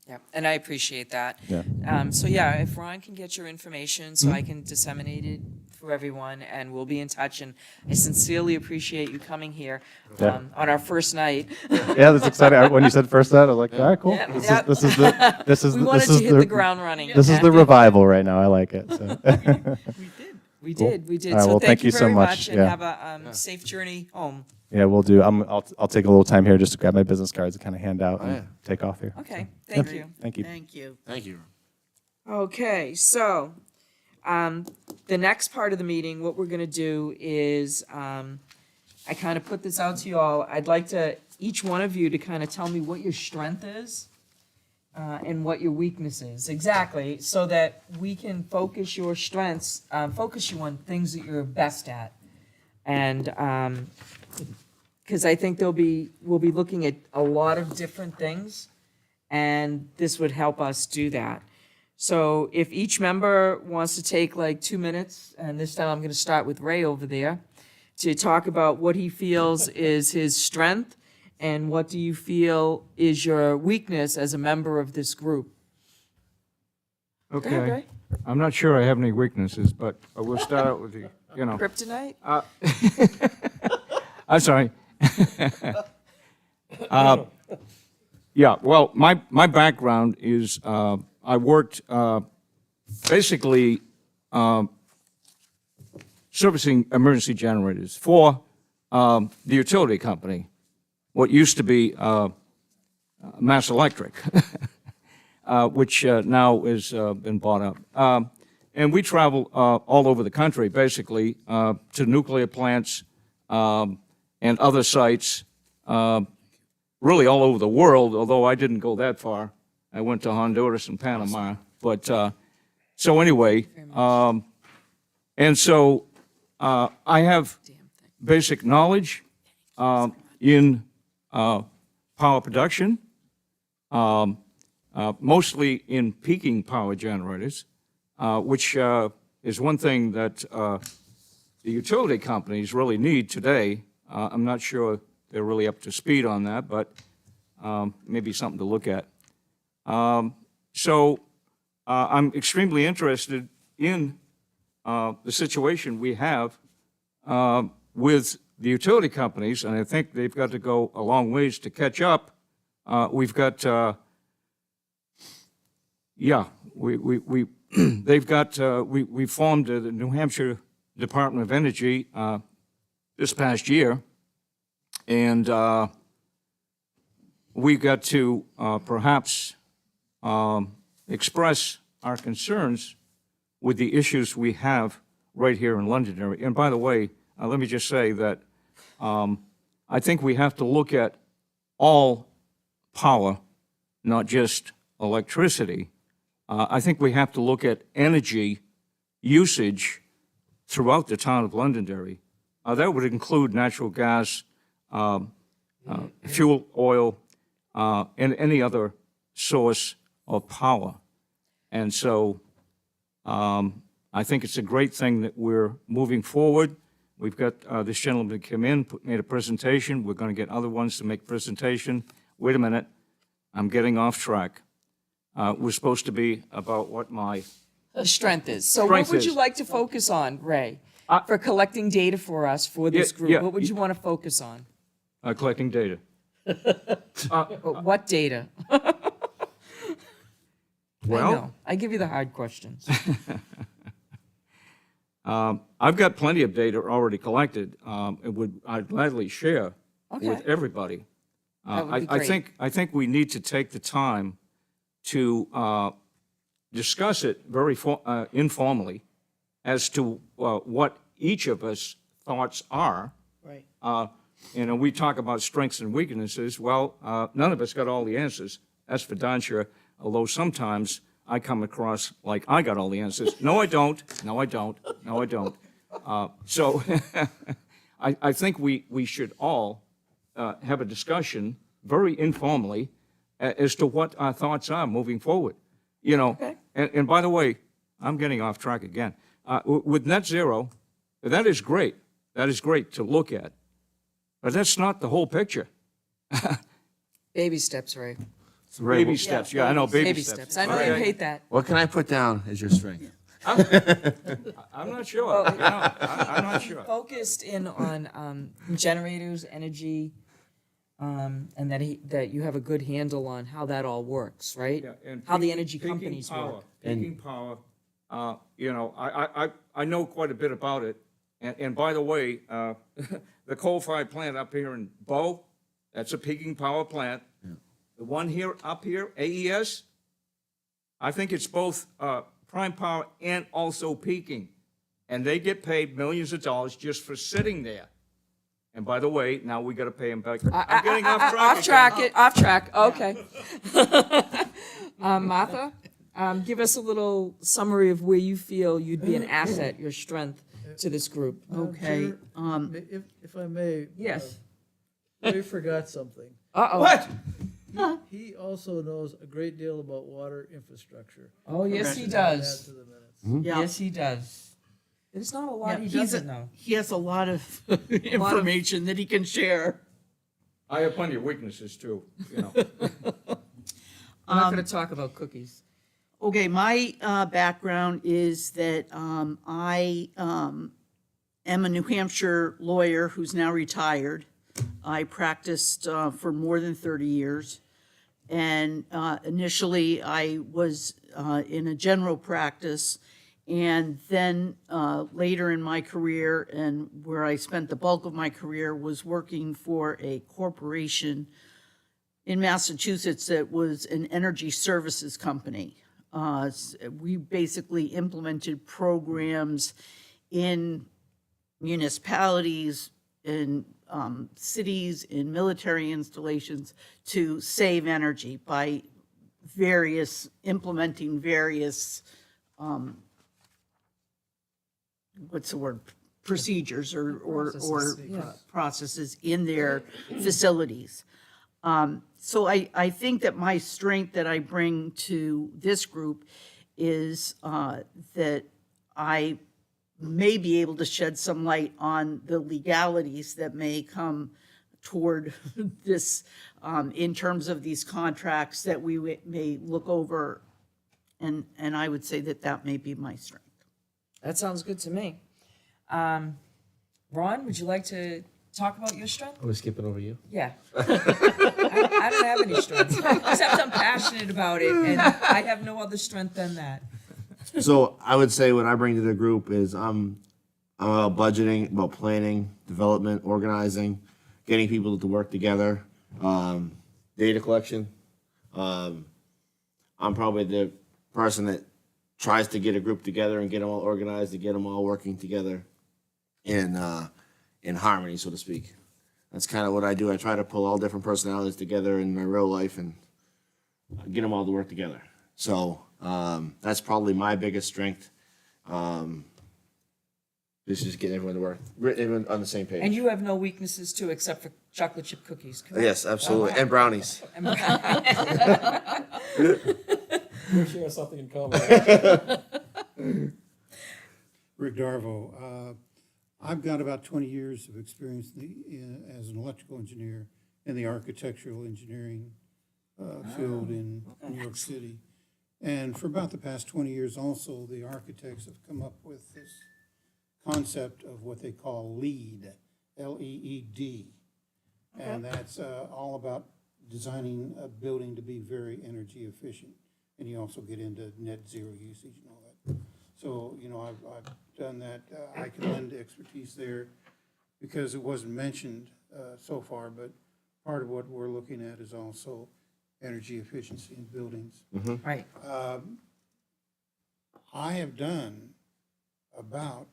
Yeah, and I appreciate that. Yeah. So yeah, if Ron can get your information so I can disseminate it for everyone, and we'll be in touch. And I sincerely appreciate you coming here Yeah. on our first night. Yeah, that's exciting. When you said first that, I was like, all right, cool. Yeah. This Yeah. is this is the this is We the, wanted this to is hit the, the ground running. this is the revival right now. I like it. So. We Cool. did, we did. All right, So well, thank you so very much. much, and Yeah. have a safe journey home. Yeah, we'll do. I'll take a little time here just to grab my business cards and kind of hand out Oh, and yeah. take off here. Okay, thank you. Thank you. Thank you. Thank you. Okay, so, the next part of the meeting, what we're gonna do is, I kind of put this out to you all. I'd like to, each one of you to kind of tell me what your strength is, and what your weakness is, exactly, so that we can focus your strengths, focus you on things that you're best at. And, because I think we'll be looking at a lot of different things, and this would help us do that. So if each member wants to take like 2 minutes, and this time I'm going to start with Ray over there, to talk about what he feels is his strength, and what do you feel is your weakness as a member of this group? Go ahead, Okay. Ray. I'm not sure I have any weaknesses, but we'll start out with the, Kryptonite? I'm sorry. Yeah, well, my background is, I worked basically servicing emergency generators for the utility company, what used to be Mass Electric, which now has been bought up. And we travel all over the country, basically, to nuclear plants and other sites, really all over the world, although I didn't go that far. I went to Honduras and Panama. But, so anyway, and so I have basic knowledge in power production, mostly in peaking power generators, which is one thing that the utility companies really need today. I'm not sure they're really up to speed on that, but maybe something to look at. So I'm extremely interested in the situation we have with the utility companies, and I think they've got to go a long ways to catch up. We've got, they've got, we formed the New Hampshire Department of Energy this past year, and we've got to perhaps express our concerns with the issues we have right here in Londonderry. And by the way, let me just say that I think we have to look at all power, not just electricity. I think we have to look at energy usage throughout the town of Londonderry. That would include natural gas, fuel oil, and any other source of power. And so I think it's a great thing that we're moving forward. We've got this gentleman come in, made a presentation. We're going to get other ones to make presentation. Wait a minute, I'm getting off track. We're supposed to be about what my The strength is. So what Strength would you is. like to focus on, Ray? For collecting data for us, for this Yeah, group? yeah. What would you want to focus on? collecting data. What data? Well- I know. I give you the hard questions. I've got plenty of data already collected. I'd gladly share with Okay. everybody. That would be great. I think we need to take the time to discuss it very informally as to what each of us thoughts are. Right. We talk about strengths and weaknesses. Well, none of us got all the answers. That's for darn sure, although sometimes I come across like I got all the answers. No, I don't. No, I don't. No, I don't. So I think we should all have a discussion very informally as to what our thoughts are moving forward. Okay. And by the way, I'm getting off track again. with net zero, that is great. That is great to look at. But that's not the whole picture. Baby steps, Ray. Baby steps, yeah, I know, baby steps. I know you hate that. What can I put down as your strength? I'm not sure, you know, I'm not sure. Focused in on generators, energy, and that you have a good handle on how that all works, right? Yeah, and How the peaking- energy peaking companies power, work. Peaking power, you know, I know quite a bit about it. And by the way, the coal-fired plant up here in Bow, that's a peaking power plant. The one here, up here, AES, I think it's both prime power and also peaking. And they get paid millions of dollars just for sitting there. And by the way, now we gotta pay them back. I'm getting off track again. Off track, okay. Martha, give us a little summary of where you feel you'd be an asset, your strength to this group. Okay, If I may. Yes. Ray forgot something. Uh-oh. What? He also knows a great deal about water infrastructure. Oh, yes, he Add does. to the minutes. yeah. Yes, he does. There's not a lot Yeah, he he's doesn't a- know. He has a lot of information that he can share. I have plenty of weaknesses too, you know. I'm not gonna talk about cookies. Okay, my background is that I am a New Hampshire lawyer who's now retired. I practiced for more than 30 years. And initially, I was in a general practice. And then later in my career, and where I spent the bulk of my career, was working for a corporation in Massachusetts that was an energy services company. We basically implemented programs in municipalities, in cities, in military installations to save energy by implementing various, what's the word, procedures or processes in their facilities. So I think that my strength that I bring to this group is that I may be able to shed some light on the legalities that may come toward this in terms of these contracts that we may look over. And I would say that that may be my strength. That sounds good to me. Ron, would you like to talk about your strength? We're skipping over you. Yeah. I don't have any strengths, except I'm passionate about it, and I have no other strength than that. So I would say what I bring to the group is I'm about budgeting, about planning, development, organizing, getting people to work together, data collection. I'm probably the person that tries to get a group together and get them all organized, to get them all working together in harmony, so to speak. That's kind of what I do. I try to pull all different personalities together in my real life and get them all to work together. So that's probably my biggest strength. Is just getting everyone to work, everyone on the same page. And you have no weaknesses too, except for chocolate chip cookies, correct? Yes, absolutely, and brownies. We share something in common. Rick Darvo. I've got about 20 years of experience as an electrical engineer in the architectural engineering field in New York City. And for about the past 20 years also, the architects have come up with this concept of what they call LEED, L-E-E-D. And that's all about designing a building to be very energy efficient. And you also get into net zero usage and all that. So, you know, I've done that. I can lend expertise there because it wasn't mentioned so far, but part of what we're looking at is also energy efficiency in buildings. Right. I have done about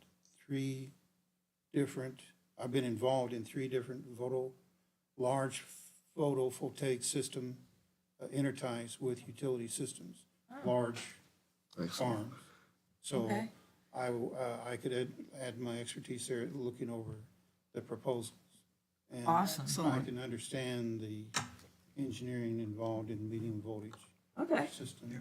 I've been involved in 3 different large photovoltaic system interties with utility systems, large farms. So Okay. I could add my expertise there, looking over the proposals. And Awesome. I can understand the engineering involved in medium voltage Okay, systems.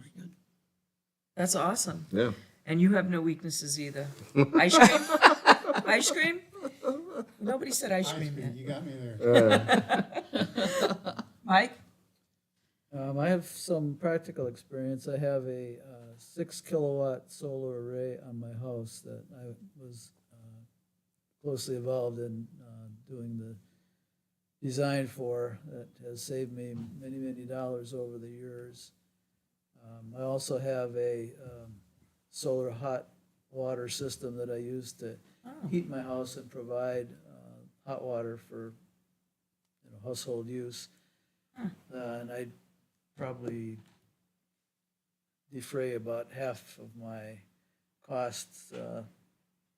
that's awesome. Yeah. And you have no weaknesses either. Ice cream? Ice cream? Nobody said ice cream yet. You got me there. Mike? I have some practical experience. I have a 6 kilowatt solar array on my house that I was closely involved in doing the design for, that has saved me many, many dollars over the years. I also have a solar hot water system that I use to heat my house and provide hot water for household use. And I probably defray about half of my costs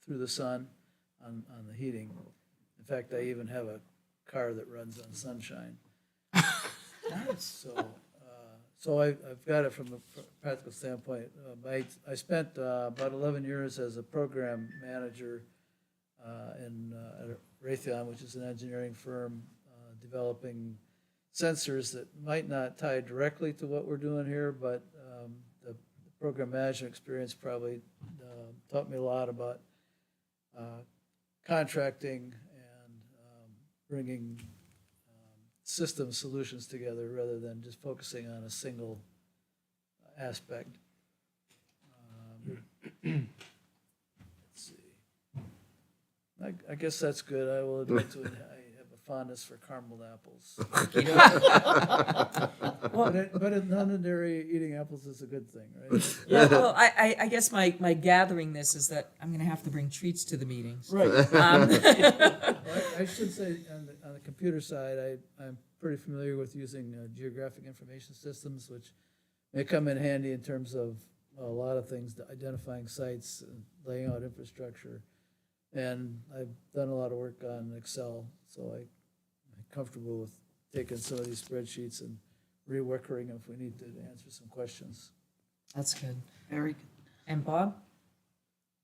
through the sun on the heating. In fact, I even have a car that runs on sunshine. So I've got it from a practical standpoint. I spent about 11 years as a program manager at Raytheon, which is an engineering firm, developing sensors that might not tie directly to what we're doing here, but the program management experience probably taught me a lot about contracting and bringing system solutions together rather than just focusing on a single aspect. Let's see. I guess that's good. I will admit to it, I have a fondness for caramel apples. But in Londonderry, eating apples is a good thing, right? Yeah, well, I guess my gathering this is that I'm gonna have to bring treats to the meetings. Right. I should say, on the computer side, I'm pretty familiar with using geographic information systems, which may come in handy in terms of a lot of things, identifying sites, laying out infrastructure. And I've done a lot of work on Excel, so I'm comfortable with taking some of these spreadsheets and reworking them if we need to answer some questions. That's good. Very good. And Bob?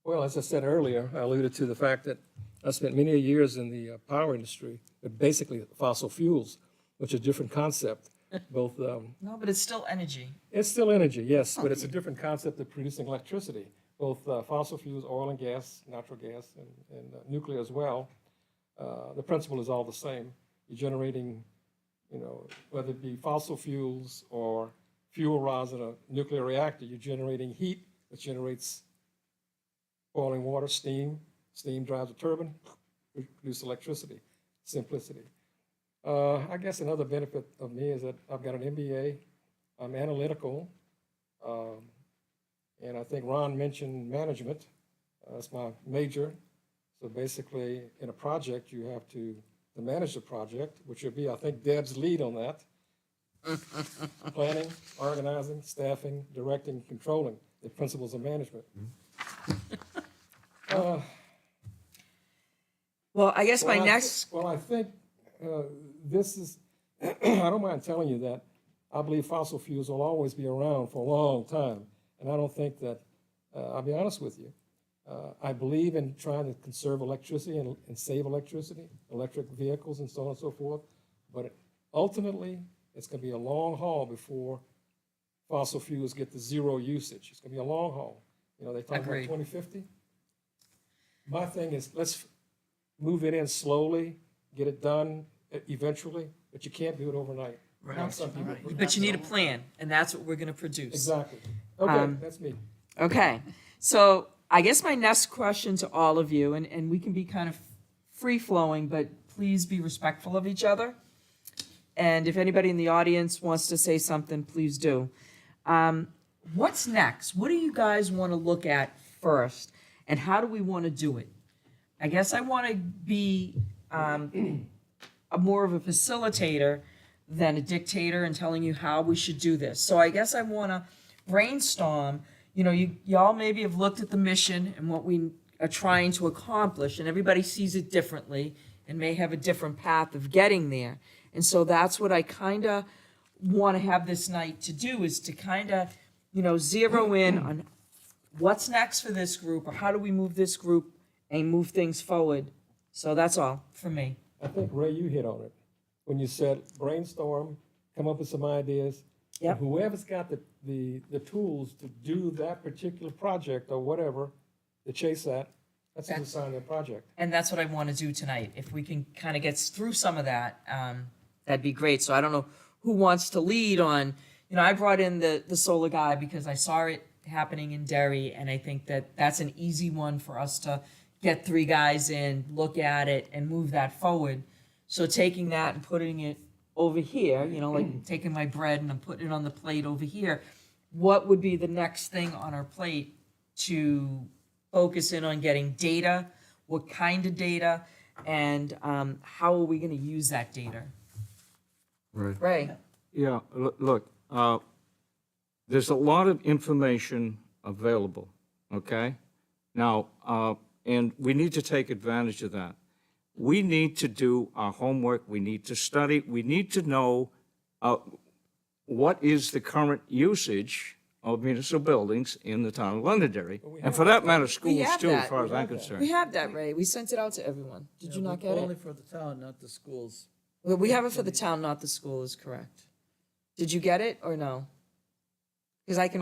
Well, as I said earlier, I alluded to the fact that I spent many years in the power industry, but basically fossil fuels, which is a different concept. Both, No, but it's still energy. it's still energy, yes, but it's a different concept of producing electricity. Both fossil fuels, oil and gas, natural gas, and nuclear as well. The principle is all the same. You're generating, whether it be fossil fuels or fuel rods in a nuclear reactor, you're generating heat that generates boiling water, steam. Steam drives a turbine, produce electricity, simplicity. I guess another benefit of me is that I've got an MBA, I'm analytical, and I think Ron mentioned management. That's my major. So basically, in a project, you have to manage the project, which would be, I think, Deb's lead on that. Planning, organizing, staffing, directing, controlling, the principles of management. Well, I guess my Well, next, Well, I think this is, I don't mind telling you that I believe fossil fuels will always be around for a long time. And I don't think that, I'll be honest with you, I believe in trying to conserve electricity and save electricity, electric vehicles and so on and so forth. But ultimately, it's going to be a long haul before fossil fuels get to zero usage. It's going to be a long haul. They talk about Agreed. 2050. My thing is, let's move it in slowly, get it done eventually, but you can't do it overnight. Right. Some people- but you need a plan, and that's what we're gonna produce. Exactly. Okay, that's me. Okay, so I guess my next question to all of you, and we can be kind of free-flowing, but please be respectful of each other. And if anybody in the audience wants to say something, please do. What's next? What do you guys want to look at first? And how do we want to do it? I guess I want to be more of a facilitator than a dictator and telling you how we should do this. So I guess I want to brainstorm. Y'all maybe have looked at the mission and what we are trying to accomplish, and everybody sees it differently and may have a different path of getting there. And so that's what I kind of want to have this night to do, is to kind of, zero in on what's next for this group, or how do we move this group and move things forward. So that's all for me. I think, Ray, you hit on it when you said brainstorm, come up with some ideas. Yep. And whoever's got the the tools to do that particular project or whatever, to chase that, that's an assigned project. And that's what I want to do tonight. If we can kind of get through some of that, that'd be great. So I don't know who wants to lead on, I brought in the solar guy because I saw it happening in Derry, and I think that that's an easy one for us to get 3 guys in, look at it, and move that forward. So taking that and putting it over here, like taking my bread and I'm putting it on the plate over here, what would be the next thing on our plate to focus in on getting data, what kind of data, and how are we going to use that data? Right. Ray? Yeah, look, there's a lot of information available, okay? Now, and we need to take advantage of that. We need to do our homework, we need to study, we need to know what is the current usage of municipal buildings in the town of Londonderry, and for that matter, schools have too, as that. far as I'm We concerned. have that, Ray. We sent it out to everyone. Did you not get Only it? for the town, not the schools. Well, we have it for the town, not the school, is correct. Did you get it or no? Because I can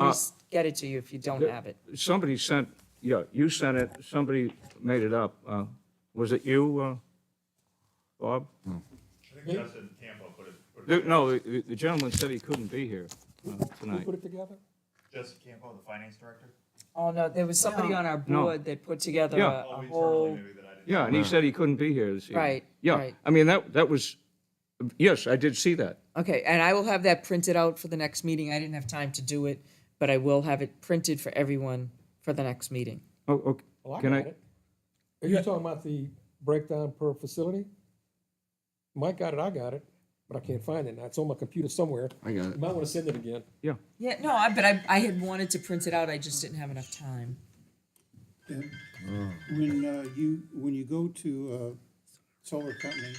get it to you if you don't have it. Somebody sent, yeah, you sent it, somebody made it up. Was it you, Bob? I think Justin Campo put it, No, the gentleman said he couldn't be here Who tonight. put it together? Justin Campo, the finance director. Oh, no, there was somebody on our No. board that put together Yeah. a Internally whole, maybe that I didn't. Yeah, and he said he couldn't be here this evening. Right, Yeah, right. I mean, that was, yes, I did see that. okay, and I will have that printed out for the next meeting. I didn't have time to do it, but I will have it printed for everyone for the next meeting. Oh, okay. Well, I Can got I- it. Are you talking about the breakdown per facility? Mike got it, I got it, but I can't find it now. It's on my computer somewhere. I got You it. might want to send it again. Yeah, no, but I had wanted to print it out. I just didn't have enough time. When you go to a solar company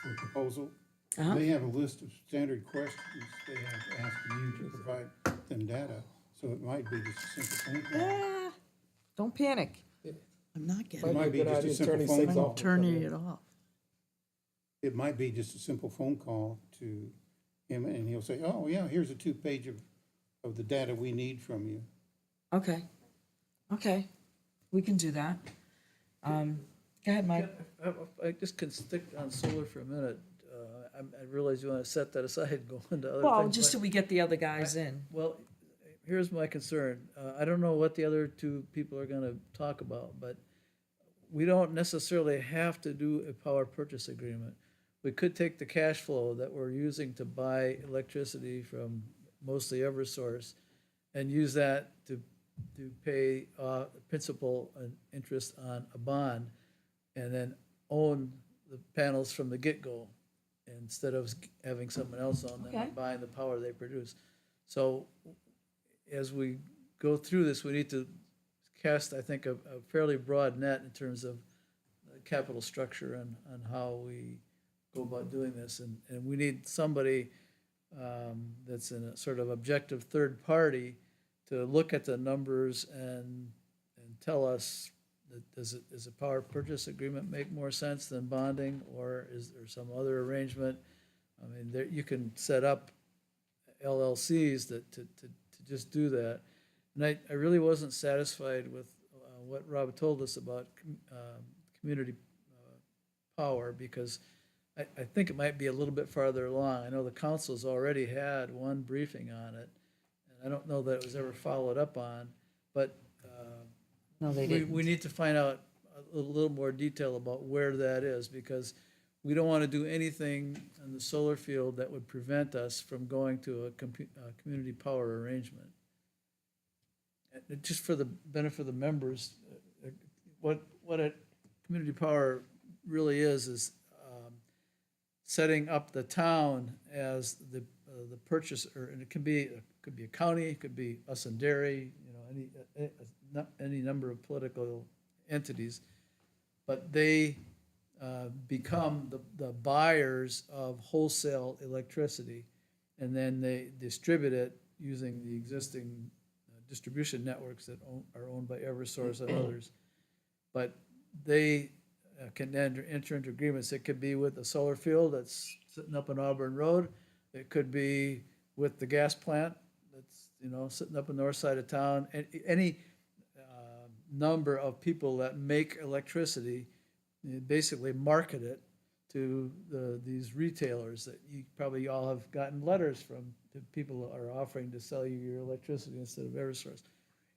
for a proposal, they have a list of standard questions they have to ask you to provide them data. So it might be just a simple phone call. Don't panic. I'm not getting, It might be Good just idea, a simple turning phone things call. off. turning it off. It might be just a simple phone call to him, and he'll say, oh, yeah, here's a 2-page of the data we need from you. Okay, okay, we can do that. Go ahead, Mike. I just can stick on solar for a minute. I realize you want to set that aside and go into other Well, things. just but- till we get the other guys in. Well, here's my concern. I don't know what the other 2 people are gonna talk about, but we don't necessarily have to do a power purchase agreement. We could take the cash flow that we're using to buy electricity from mostly Eversource and use that to pay principal and interest on a bond, and then own the panels from the get-go instead of having someone else own them Okay. and buying the power they produce. So as we go through this, we need to cast, I think, a fairly broad net in terms of capital structure and on how we go about doing this. And we need somebody that's in a sort of objective third party to look at the numbers and tell us that does a power purchase agreement make more sense than bonding, or is there some other arrangement? I mean, there, you can set up LLCs that to just do that. And I really wasn't satisfied with what Rob told us about community power, because I think it might be a little bit farther along. I know the council's already had one briefing on it, and I don't know that it was ever followed up on, but No, they didn't. we need to find out a little more detail about where that is, because we don't want to do anything in the solar field that would prevent us from going to a community power arrangement. And just for the benefit of the members, what a community power really is setting up the town as the purchaser, and it could be a county, it could be us and Derry, any number of political entities, but they become the buyers of wholesale electricity, and then they distribute it using the existing distribution networks that are owned by Eversource and others. But they can enter into agreements. It could be with a solar field that's sitting up on Auburn Road. It could be with the gas plant that's sitting up on the north side of town, and any number of people that make electricity, basically market it to these retailers that you probably all have gotten letters from, that people are offering to sell you your electricity instead of Eversource.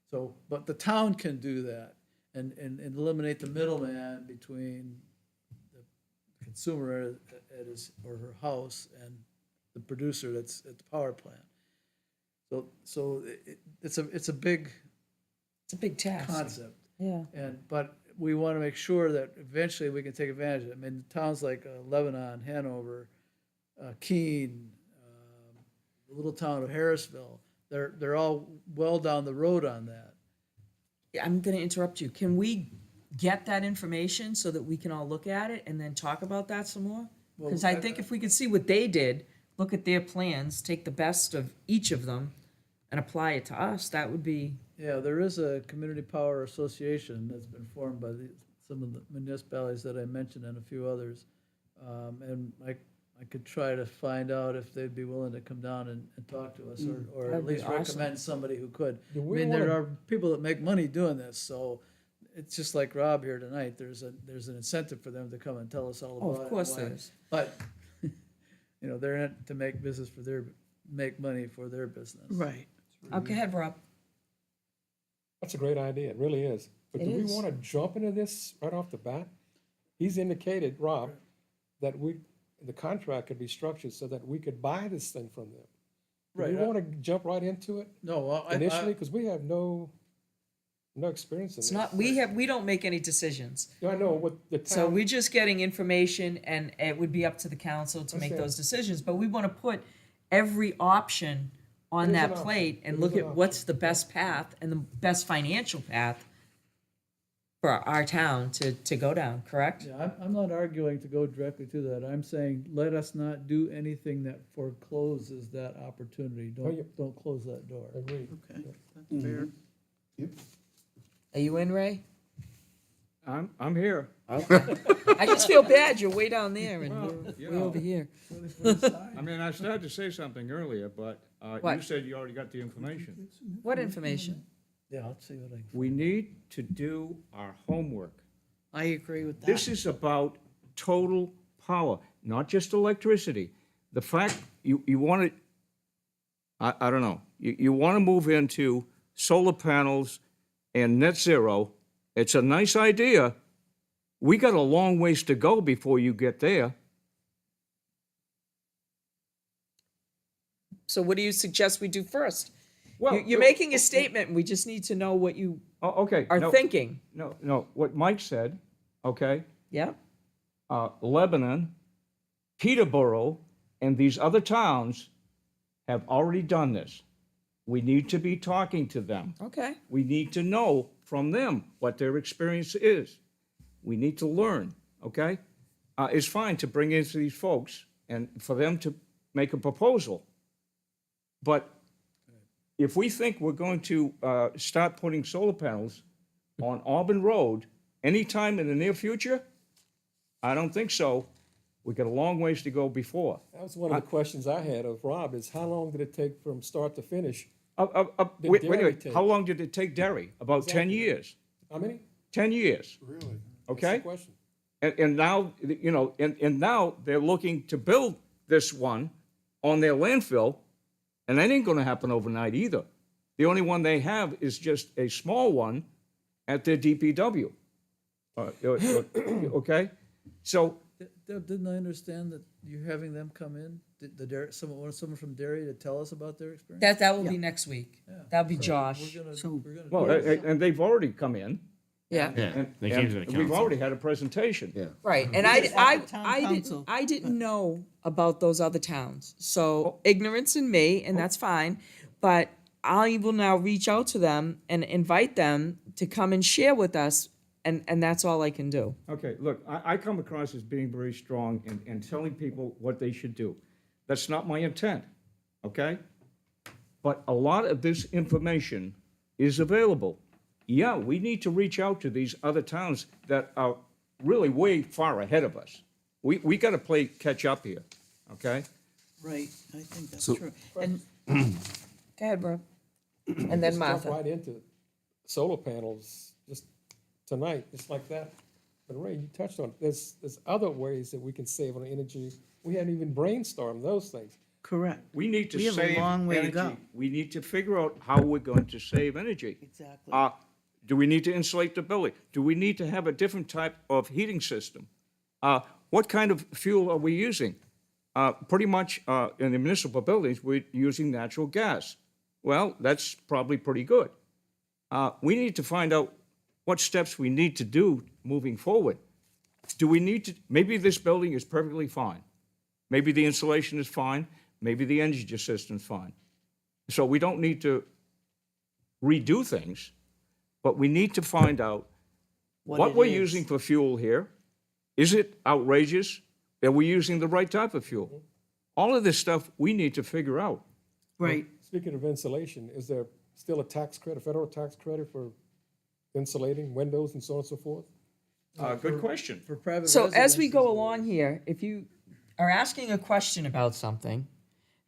So, but the town can do that and eliminate the middleman between the consumer at his or her house and the producer that's at the power plant. So it's a big It's a big task. concept. Yeah. But we want to make sure that eventually we can take advantage of it. I mean, towns like Lebanon, Hanover, Keene, the little town of Harrisville, they're all well down the road on that. I'm going to interrupt you. Can we get that information so that we can all look at it and then talk about that some more? Because I think if we could see what they did, look at their plans, take the best of each of them and apply it to us, that would be, Yeah, there is a community power association that's been formed by some of the municipalities that I mentioned and a few others. And I could try to find out if they'd be willing to come down and talk to us, or That'd at be least awesome. recommend somebody who could. I Do we mean, there wanna- are people that make money doing this, so it's just like Rob here tonight. There's an incentive for them to come and tell us all Oh, about it. of course why. there is. But, they're in it to make business make money for their business. Right. Okay, ahead, Rob. That's a great idea, it really is. But It do we is. want to jump into this right off the bat? He's indicated, Rob, that the contract could be structured so that we could buy this thing from them. Do we Right, want to jump right into it No, well, initially? Because we have no experience in It's this. not, we don't make any decisions. Yeah, I know what the So town, we're just getting information, and it would be up to the council to make Understand. those decisions. But we want to put every option on It is that an option. plate and It look is an at what's the best path and the best financial path for our town to go down, correct? Yeah, I'm not arguing to go directly to that. I'm saying, let us not do anything that forecloses that opportunity. yeah. Don't close that door. agreed. Okay, that's fair. Are you in, Ray? I'm here. I just feel bad, you're way down there and you we're way know. over here. I mean, I started to say something earlier, but you What? said you already got the information. What information? Yeah, I'll see what I can. We need to do our homework. I agree with that. This is about total power, not just electricity. The fact you want to, I don't know, you want to move into solar panels and net zero. It's a nice idea. We got a long ways to go before you get there. So what do you suggest we do first? Well, You're making a statement, and we just need to know what you Oh, okay. are no, thinking. No, what Mike said, okay? Yeah? Lebanon, Peterborough, and these other towns have already done this. We need to be talking to them. Okay. We need to know from them what their experience is. We need to learn, okay? It's fine to bring in these folks and for them to make a proposal. But if we think we're going to start putting solar panels on Auburn Road anytime in the near future, I don't think so. We got a long ways to go before. That was one of the questions I had of Rob, is how long did it take from start to finish? Wait a Derry minute, take? how long did it take Derry? About 10 Exactly. years. How many? 10 years, Really? That's okay? the question. And now, and now they're looking to build this one on their landfill, and that ain't gonna happen overnight either. The only one they have is just a small one at their DPW. Okay? So, Deb, didn't I understand that you're having them come in, someone from Derry to tell us about their experience? That will be next week. That'll be Josh. We're So- gonna well, and they've already come in, Yeah, Yeah, and they came to the and we've council. already had a presentation. Yeah. right. And Just like the town I council. didn't know about those other towns. So ignorance in me, and that's fine. But I will now reach out to them and invite them to come and share with us. And that's all I can do. Okay, look, I come across as being very strong and telling people what they should do. That's not my intent, okay? But a lot of this information is available. Yeah, we need to reach out to these other towns that are really way far ahead of us. We gotta play catch up here, okay? Right, I think that's So- true. And Go ahead, bro. And then Let's jump Martha. right into solar panels, just tonight, just like that. But Ray, you touched on, it. There's other ways that we can save on energy. We hadn't even brainstormed those things. Correct. We need to We have a save long way to go. energy. We need to figure out how we're going to save energy. Exactly. Do we need to insulate the building? Do we need to have a different type of heating system? What kind of fuel are we using? Pretty much in the municipal buildings, we're using natural gas. Well, that's probably pretty good. We need to find out what steps we need to do moving forward. Do we need to, maybe this building is perfectly fine. Maybe the insulation is fine. Maybe the energy system's fine. So we don't need to redo things, but we need to find out what it we're is. using for fuel here. Is it outrageous? Are we using the right type of fuel? All of this stuff we need to figure out. Right. Speaking of insulation, is there still a tax credit, federal tax credit for insulating windows and so on and so forth? Good question. For private So as we residences, go along here, if you are asking a question about something,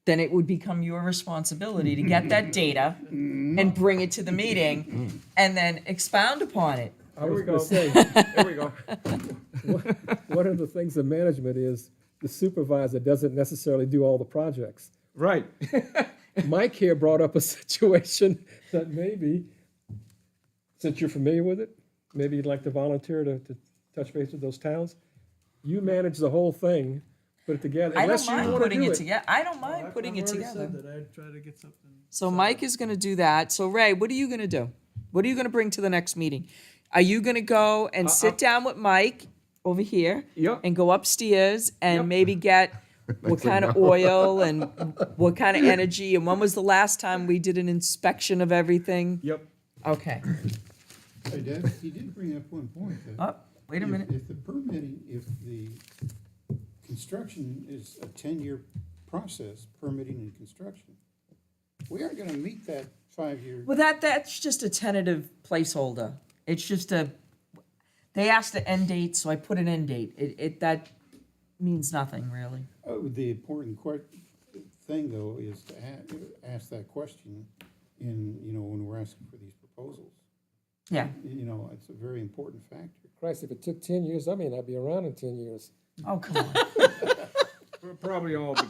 then it would become your responsibility to get that data and bring it to the meeting and then expound upon it. I was gonna say, There we go. one of the things of management is the supervisor doesn't necessarily do all the projects. Right. Mike here brought up a situation that maybe, since you're familiar with it, maybe you'd like to volunteer to touch base with those towns. You manage the whole thing, put it together, I don't unless you mind want to putting do it it. together. I don't mind putting it I've already together. said that I'd try to get something. So Mike is gonna do that. So Ray, what are you gonna do? What are you gonna bring to the next meeting? Are you gonna go and sit down with Mike over here? Yeah. And go upstairs and Yep. maybe get what kind of oil and what kind of energy? And when was the last time we did an inspection of everything? Yep. Okay. Hey, Deb, he did bring up one point. That Oh, wait a minute. If the permitting, if the construction is a 10-year process, permitting and construction, we aren't gonna meet that 5-year. Well, that's just a tentative placeholder. It's just they asked the end date, so I put an end date. That means nothing, really. The important thing, though, is to ask that question in, when we're asking for these proposals. Yeah. It's a very important factor. Christ, if it took 10 years, I may not be around in 10 years. Oh, come on. We'll probably all be gone.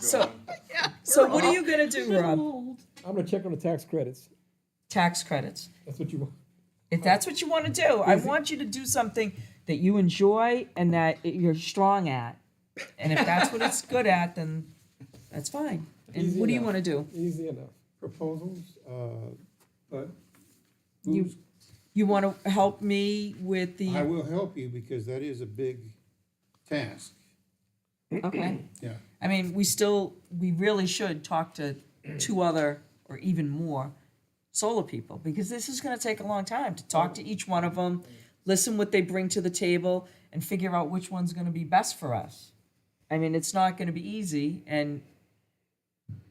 So what are you gonna do, Rob? I'm gonna check on the tax credits. Tax credits. That's what you want. If that's what you want to do, I want you to do something that you enjoy and that you're strong at. And if that's what it's good at, then that's fine. And Easy what do you enough. want to do? Easy enough. Proposals, but You you want to help me with I the, will help you because that is a big task. okay. Yeah. I mean, we really should talk to 2 other or even more solar people, because this is gonna take a long time to talk to each one of them, listen what they bring to the table, and figure out which one's gonna be best for us. I mean, it's not gonna be easy, and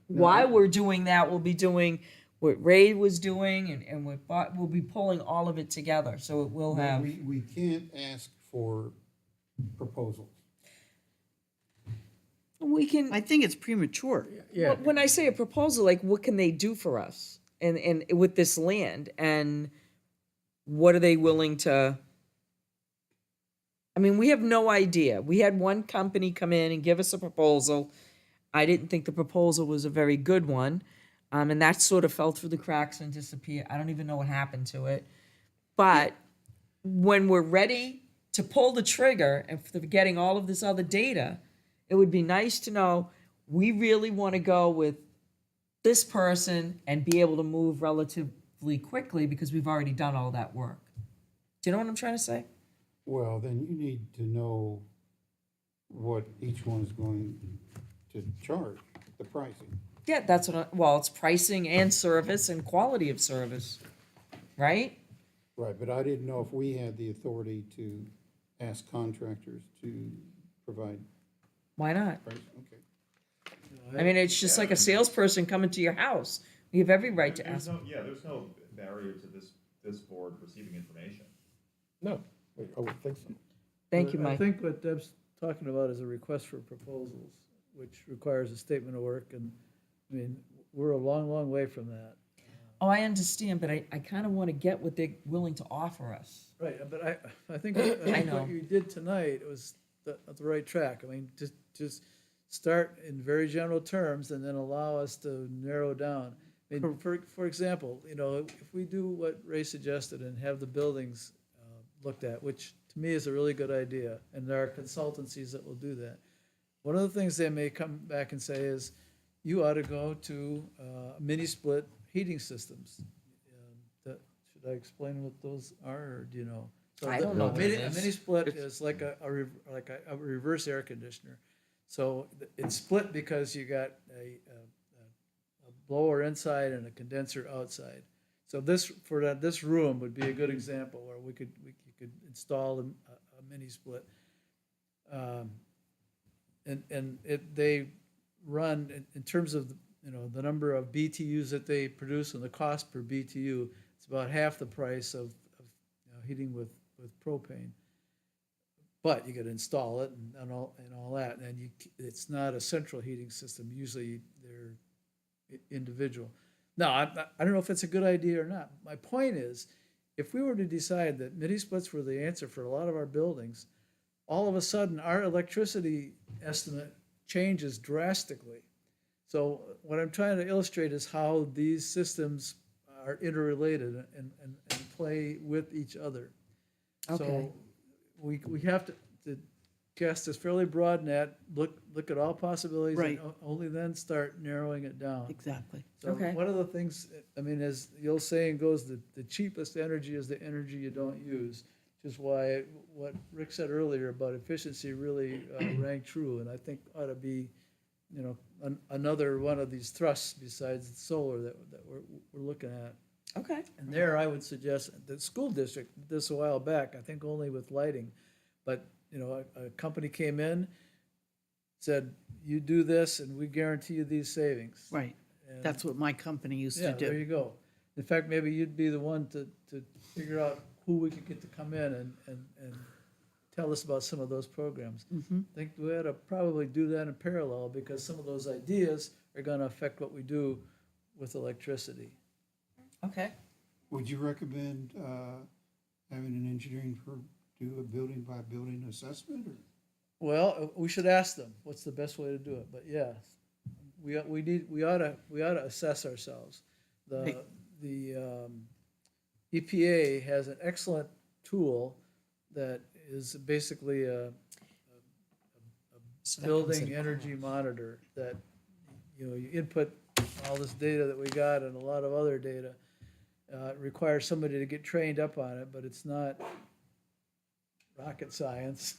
while we're doing that, we'll be doing what Ray was doing, and we'll be pulling all of it together, so it will have. We can't ask for proposals. We can, I think it's premature. Yeah. when I say a proposal, like, what can they do for us? And with this land, and what are they willing to? I mean, we have no idea. We had one company come in and give us a proposal. I didn't think the proposal was a very good one. And that sort of fell through the cracks and disappeared. I don't even know what happened to it. But when we're ready to pull the trigger and for getting all of this other data, it would be nice to know we really want to go with this person and be able to move relatively quickly because we've already done all that work. Do you know what I'm trying to say? Well, then you need to know what each one is going to charge, the pricing. Yeah, that's well, it's pricing and service and quality of service, right? Right, but I didn't know if we had the authority to ask contractors to provide Why not? price, okay. I mean, it's just like a salesperson coming to your house. We have every right to ask. There's no barrier to this board receiving information. No, I would think so. Thank you, I Mike. think what Deb's talking about is a request for proposals, which requires a statement of work, and, I mean, we're a long, long way from that. Oh, I understand, but I kind of want to get what they're willing to offer us. Right, but I think know. what you did tonight was the right track. I mean, just start in very general terms and then allow us to narrow down. I mean, for example, you know, if we do what Ray suggested and have the buildings looked at, which to me is a really good idea, and there are consultancies that will do that. One of the things they may come back and say is, you ought to go to mini-split heating systems. Should I explain what those are, or do you know? So I don't know what it A is. mini-split is like a reverse air conditioner. So it's split because you got a blower inside and a condenser outside. So this room would be a good example where you could install a mini split. They run in terms of the number of BTUs that they produce and the cost per BTU. It's about half the price of heating with propane. But you got to install it and all that, and it's not a central heating system. Usually they're individual. Now, I don't know if it's a good idea or not. My point is, if we were to decide that mini splits were the answer for a lot of our buildings, all of a sudden our electricity estimate changes drastically. So what I'm trying to illustrate is how these systems are interrelated and play with each other. Okay. So we have to cast this fairly broad net, look at all possibilities, and Right. only then start narrowing it down. Exactly. So Okay. one of the things, I mean, as the old saying goes, the cheapest energy is the energy you don't use, which is why what Rick said earlier about efficiency really rang true, and I think ought to be, another one of these thrusts besides solar that we're looking at. Okay. And there, I would suggest, the school district did this a while back, I think only with lighting, but, a company came in, said, you do this and we guarantee you these savings. Right. And- That's what my company used to Yeah, there do. you go. In fact, maybe you'd be the one to figure out who we could get to come in and tell us about some of those programs. I think we ought to probably do that in parallel, because some of those ideas are gonna affect what we do with electricity. Okay. Would you recommend having an engineering firm do a building-by-building assessment, or? Well, we should ask them, what's the best way to do it, but yeah, we ought to assess ourselves. The EPA has an excellent tool that is basically a building energy monitor that, you input all this data that we got and a lot of other data. It requires somebody to get trained up on it, but it's not rocket science.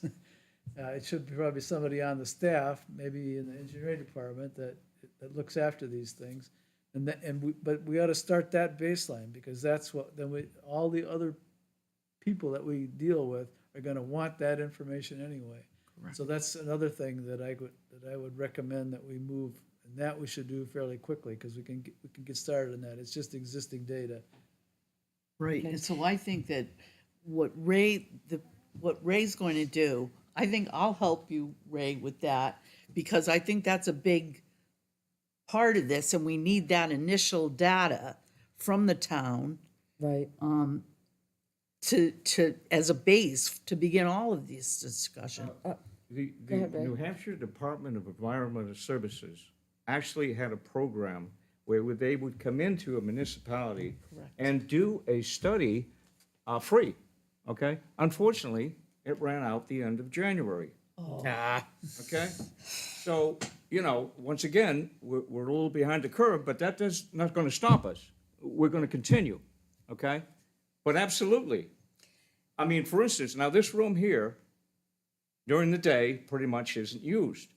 It should be probably somebody on the staff, maybe in the engineering department, that looks after these things. But we ought to start that baseline, because that's what, all the other people that we deal with are gonna want that information anyway. So that's another thing that I would recommend that we move, and that we should do fairly quickly, because we can get started on that. It's just existing data. Right, and so I think that what Ray's going to do, I think I'll help you, Ray, with that, because I think that's a big part of this, and we need that initial data from the town Right. as a base to begin all of these discussion. The ahead, Ray. New Hampshire Department of Environmental Services actually had a program where they would come into a municipality and do a study free, okay? Unfortunately, it ran out the end of January. Okay? So, once again, we're a little behind the curve, but that's not gonna stop us. We're gonna continue, okay? But absolutely. I mean, for instance, now this room here, during the day, pretty much isn't used.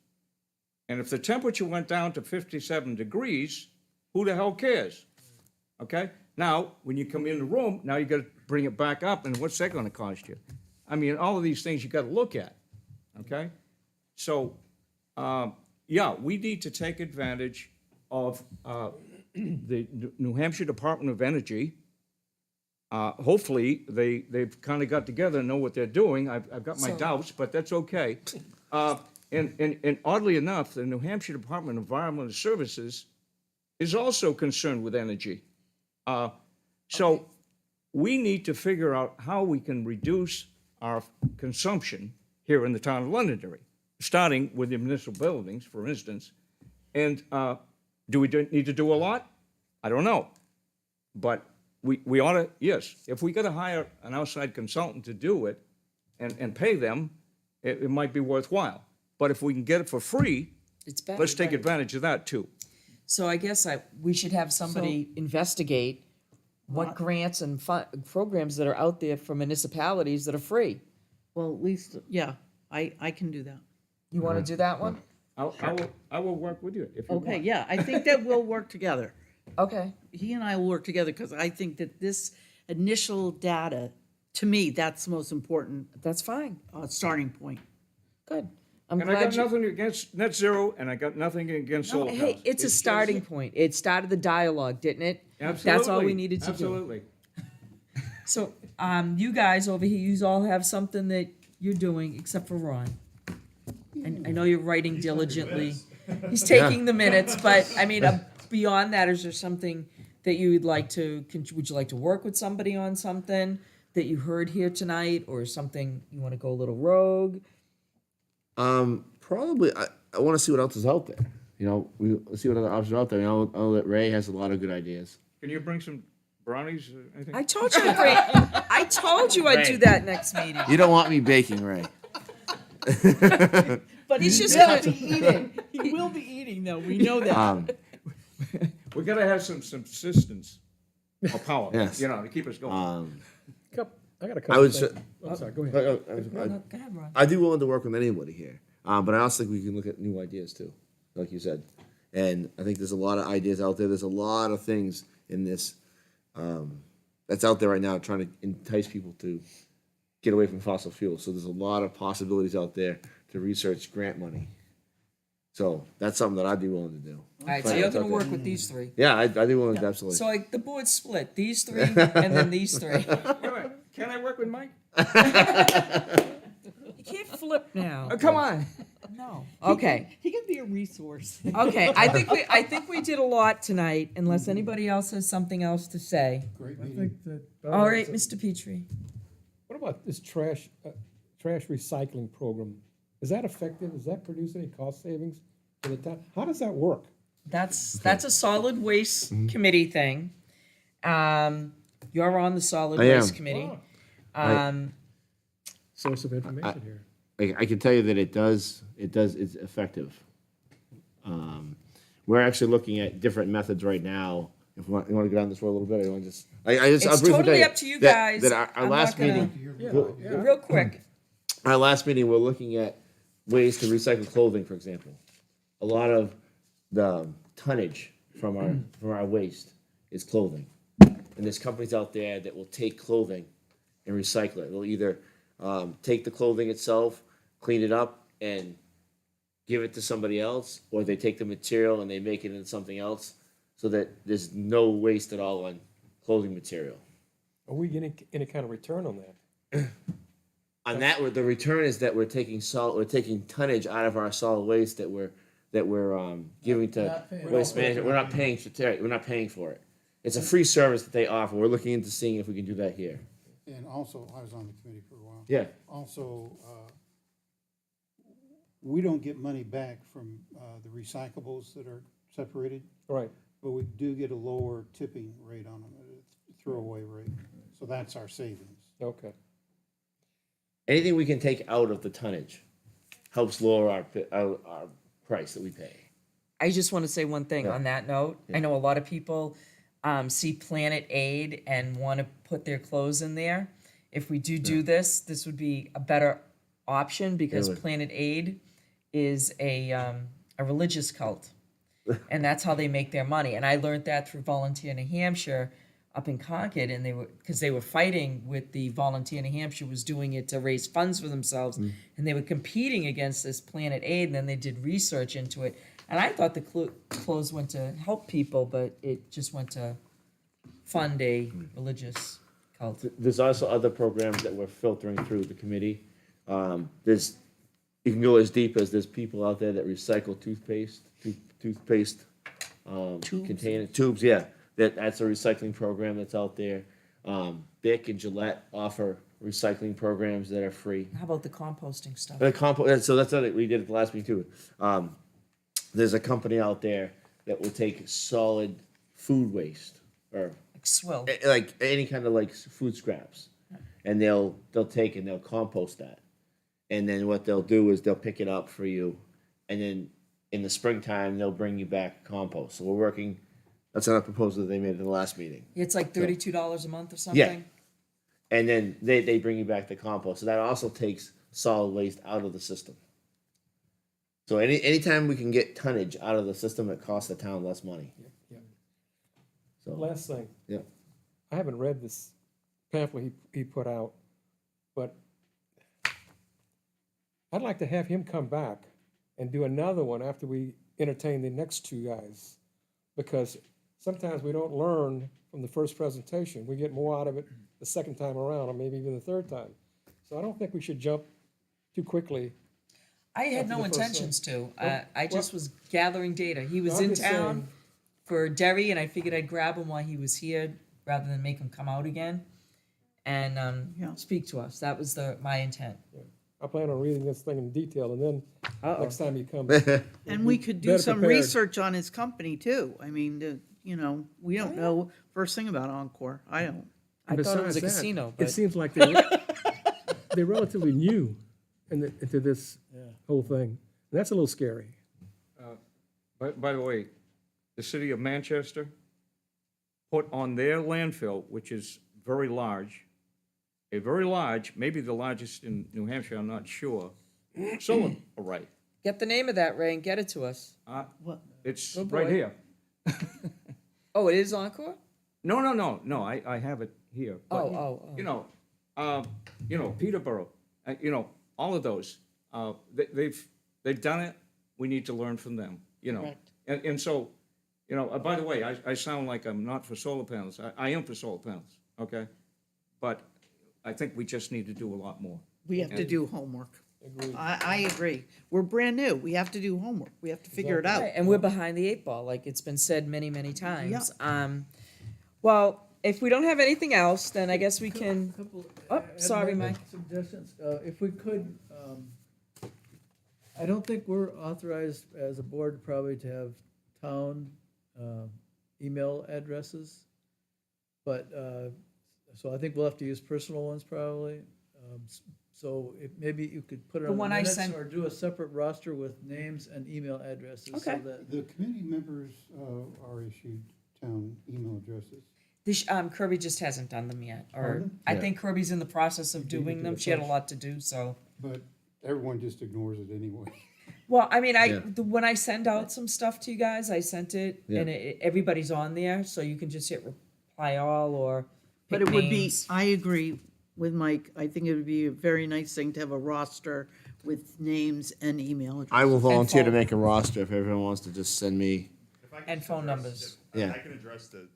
And if the temperature went down to 57 degrees, who the hell cares? Okay? Now, when you come in the room, now you gotta bring it back up, and what's that gonna cost you? I mean, all of these things you gotta look at, okay? So, yeah, we need to take advantage of the New Hampshire Department of Energy. Hopefully, they've kind of got together and know what they're doing. I've got my doubts, but that's okay. And oddly enough, the New Hampshire Department of Environmental Services is also concerned with energy. So we need to figure out how we can reduce our consumption here in the town of Londonderry, starting with the municipal buildings, for instance. And do we need to do a lot? I don't know. But we ought to, yes, if we got to hire an outside consultant to do it and pay them, it might be worthwhile. But if we can get it for free, It's better. let's take right? advantage of that too. So I guess we should have somebody investigate what grants and programs that are out there for municipalities that are free. Well, at least, yeah, I can do that. You want to do that one? I will work with you if you want. Okay, yeah, I think that we'll work together. Okay. He and I will work together, because I think that this initial data, to me, that's the most important That's fine. starting point. Good. I'm And I got glad you. nothing against net zero, and I got nothing against solar panels. Hey, it's a just- starting point. It started the dialogue, didn't it? That's all we Absolutely, needed to do. Absolutely. So, you guys over here, you all have something that you're doing, except for Ron. And I know you're writing diligently. He's taking the minutes, but I mean, beyond that, is there something that you would like to, would you like to work with somebody on something that you heard here tonight, or something you want to go a little rogue? Probably, I want to see what else is out there. You know, we see what other options are out there. I know that Ray has a lot of good ideas. Can you bring some brownies or anything? I told you, I told you I'd do that next meeting. You don't want me baking, Ray. But he's just gonna be eating. He will be eating, though. We know that. We gotta have some subsistence or power, Yes. you know, to keep us going. I got a I couple would. things. I'm sorry, go ahead. No, go ahead, Ron. I'd be willing to work with anybody here, but I also think we can look at new ideas too, like you said. And I think there's a lot of ideas out there. There's a lot of things in this that's out there right now, trying to entice people to get away from fossil fuels. So there's a lot of possibilities out there to research grant money. So that's something that I'd be willing to do. All right, so you're gonna work with these three. Yeah, I'd be willing to absolutely. So like the board's split, these three and then these three. Wait a minute, Can I work with Mike? You can't flip now. Oh, come on. No. Okay. He can be a resource. Okay. I think we did a lot tonight, unless anybody else has something else to say. Great I meeting. think that. All right, Mr. Petrie. What about this trash recycling program? Is that effective? Does that produce any cost savings for the town? How does that work? That's a solid waste committee thing. You're on the solid I am. waste committee. Source of information here. I can tell you that it's effective. We're actually looking at different methods right now. If you want to go down this road a little bit, or you want to just, I'll It's briefly tell totally up to you that- guys. That our I'm last not gonna- meeting, Real quick. our last meeting, we're looking at ways to recycle clothing, for example. A lot of the tonnage from our waste is clothing. And there's companies out there that will take clothing and recycle it. They'll either take the clothing itself, clean it up, and give it to somebody else, or they take the material and they make it into something else, so that there's no waste at all on clothing material. Are we getting any kind of return on that? On that, the return is that we're taking tonnage out of our solid waste that we're giving to waste management. We're not paying for it. It's a free service that they offer. We're looking into seeing if we can do that here. And also, I was on the committee for a while. Yeah. Also, we don't get money back from the recyclables that are separated, Right. but we do get a lower tipping rate on them, a throwaway rate. So that's our savings. Okay. Anything we can take out of the tonnage helps lower our price that we pay. I just want to say one thing on that note. I know a lot of people see Planet Aid and want to put their clothes in there. If we do this, this would be a better option, because Really? Planet Aid is a religious cult, and that's how they make their money. And I learned that through Volunteer New Hampshire up in Concord, and they were fighting with the Volunteer New Hampshire was doing it to raise funds for themselves, and they were competing against this Planet Aid, and then they did research into it. And I thought the clothes went to help people, but it just went to fund a religious cult. There's also other programs that we're filtering through the committee. You can go as deep as there's people out there that recycle toothpaste container tubes. Yeah, That's a recycling program that's out there. Bic and Gillette offer recycling programs that are free. How about the composting stuff? The compost. So that's what we did at the last meeting too. There's a company out there that will take solid food waste or Like swill. like any kind of like food scraps, and they'll take and they'll compost that, and then what they'll do is they'll pick it up for you, and then in the springtime they'll bring you back compost. So we're working. That's another proposal that they made in the last meeting. It's like $32 a month or something? And then they bring you back the compost. So that also takes solid waste out of the system. So anytime we can get tonnage out of the system, it costs the town less money. Yeah. So Last thing, yeah. I haven't read this pamphlet he put out, but I'd like to have him come back and do another one after we entertain the next two guys. Because sometimes we don't learn from the first presentation. We get more out of it the second time around, or maybe even the third time. So I don't think we should jump too quickly. I had After no the first intentions to. Well, I just was gathering data. He was I'm in just town saying- for Derry, and I figured I'd grab him while he was here rather than make him come out again and Yeah. speak to us. That was my intent. I plan on reading this thing in detail, and then next time he comes. And we could do better some prepared. research on his company too. I mean, you know, we don't know first thing about Encore. I don't. I thought it was Besides a that, casino, It but seems like they're relatively new into this whole thing. And that's a little scary. By the way, the city of Manchester put on their landfill, which is very large, maybe the largest in New Hampshire, I'm not sure, solar array. get the name of that, Ray, and get it to us. It's Good right boy. here. Oh, it is Encore? No, I have it here. But, Oh. You know, Peterborough, all of those, they've done it. We need to learn from them, Correct. And so, by the way, I sound like I'm not for solar panels. I am for solar panels, okay? But I think we just need to do a lot more. We have to do homework. I agree. We're brand new. We have to do homework. We have to figure it out. Right, and we're behind the eight ball, like it's been said many, many times. Well, if we don't have anything else, then I guess we can, oh, sorry, Mike. Suggestions, if we could, I don't think we're authorized as a board probably to have town, email addresses. But, so I think we'll have to use personal ones probably. So maybe you could put it The on the one I minutes sent- or do a separate roster with names and email addresses. so Okay. that- The committee members are issued town email addresses. Kirby just hasn't done them yet, or Pardon? I think Kirby's in the process of doing them. She had a lot to do, so. But everyone just ignores it anyway. Well, I mean, Yeah. when I send out some stuff to you guys, I sent it, Yeah. and everybody's on there, so you can just hit reply all or But pick it would be, names. I agree with Mike. I think it would be a very nice thing to have a roster with names and email addresses. I will volunteer to phone. make a roster if everyone wants to just send me. If I can And just phone address- numbers. if Yeah. I can address the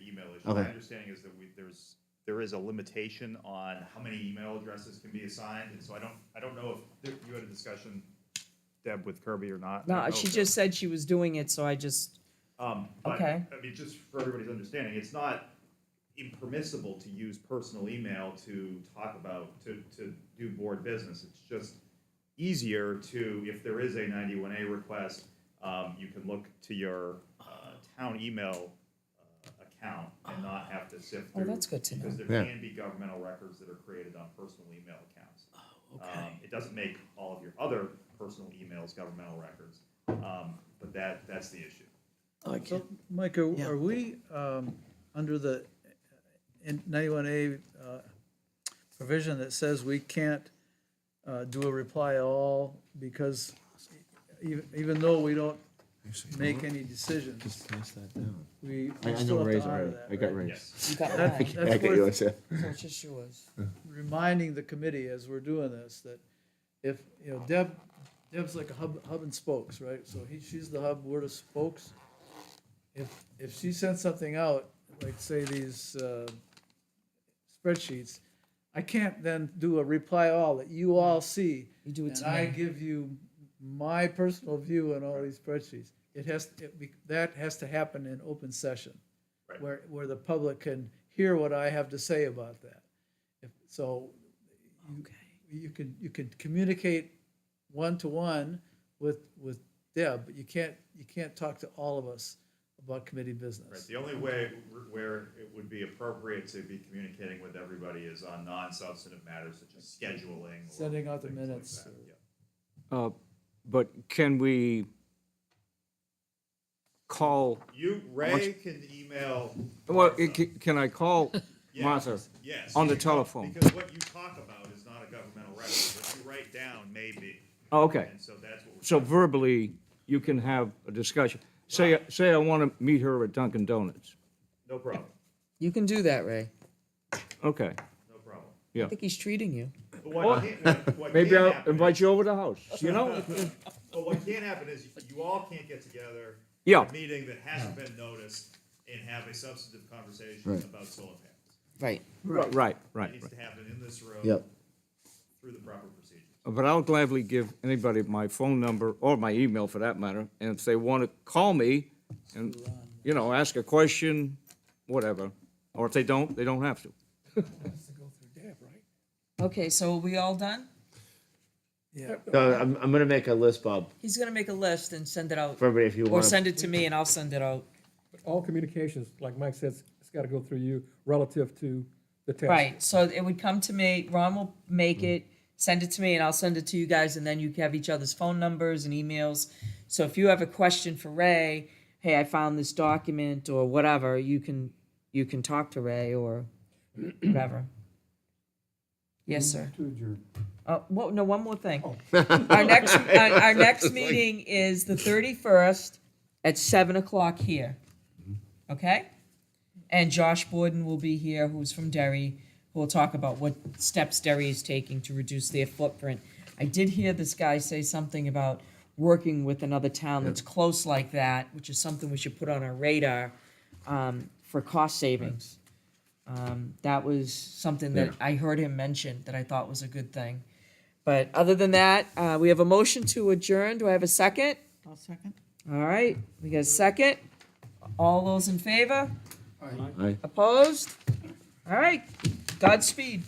email issue. Okay. My understanding is that there is a limitation on how many email addresses can be assigned, and so I don't know if you had a discussion, Deb, with Kirby or not. I don't No, know she if just said she was doing it, so I just, But, Okay. I mean, just for everybody's understanding, it's not impermissible to use personal email to talk about, to do board business. It's just easier to, if there is a 91A request, you can look to your town email account and not have to sift Oh, through. that's good to know. Because there Yeah. can be governmental records that are created on personal email accounts. Okay. It doesn't make all of your other personal emails governmental records, but that's the issue. So, Mike, are Yeah. we, under the 91A provision that says we can't do a reply all because even though we don't make any decisions, Pass that down. we I still know have Ray's to honor already. that, I got right? Ray's. Yes. you got That's- mine, that's I got worth- yours. Yeah. so it's just yours. Reminding the committee as we're doing this, that if, Deb's like a hub and spokes, right? So she's the hub, we're the spokes. If she sends something out, like say these spreadsheets, I can't then do a reply all that you all see. You do it And to I me. give you my personal view on all these spreadsheets. That has to happen in open session. Right. Right. where the public can hear what I have to say about that. So you can communicate one-to-one with Deb, but you can't talk to all of us about committee Right, business. the only way where it would be appropriate to be communicating with everybody is on non-substantive matters such as scheduling. or Sending out the things like minutes. that, yeah. But can we call, Ray can email. well, Martha. can I call Yes, Martha? Yes. on you the can call- telephone? Because what you talk about is not a governmental record. What you write down may be. Oh, okay. And so that's what we're. So verbally, you can have a discussion. Say I want to meet her at Dunkin' Donuts. No problem, You can do that, Ray. Okay, no problem. I think he's treating you. But what maybe can't I'll happen invite is- you over to the house, you know? But what can't happen is you all can't get together. Yeah. at A meeting that hasn't been noticed and have a substantive conversation Right. about solar panels. Right. Right, It right. needs to happen in this room. Yep. Through the proper procedures. But I'll gladly give anybody my phone number, or my email for that matter, and if they want to call me and, you know, ask a question, whatever. Or if they don't have to. Okay, so are we all done? Yeah. So I'm gonna make a list, Bob, He's gonna make a list and send it out, for everybody if you or want. send it to me and I'll send it out. All communications, like Mike says, it's got to go through you relative to the test. Right, so it would come to me, Ron will make it, send it to me, and I'll send it to you guys, and then you have each other's phone numbers and emails. So if you have a question for Ray, hey, I found this document, or whatever, you can talk to Ray, or whatever. Yes, sir. To adjourn. No, one more thing. Our next meeting is the 31st at 7:00 here. Okay? And Josh Borden will be here, who's from Derry, who will talk about what steps Derry is taking to reduce their footprint. I did hear this guy say something about working with another town that's close like that, which is something we should put on our radar, for cost savings. That was something that I heard him mention that I thought was a good thing. But other than that, we have a motion to adjourn. Do I have a second? I'll second. All right, we got a second. All those in favor? Aye. Opposed? All right, Godspeed.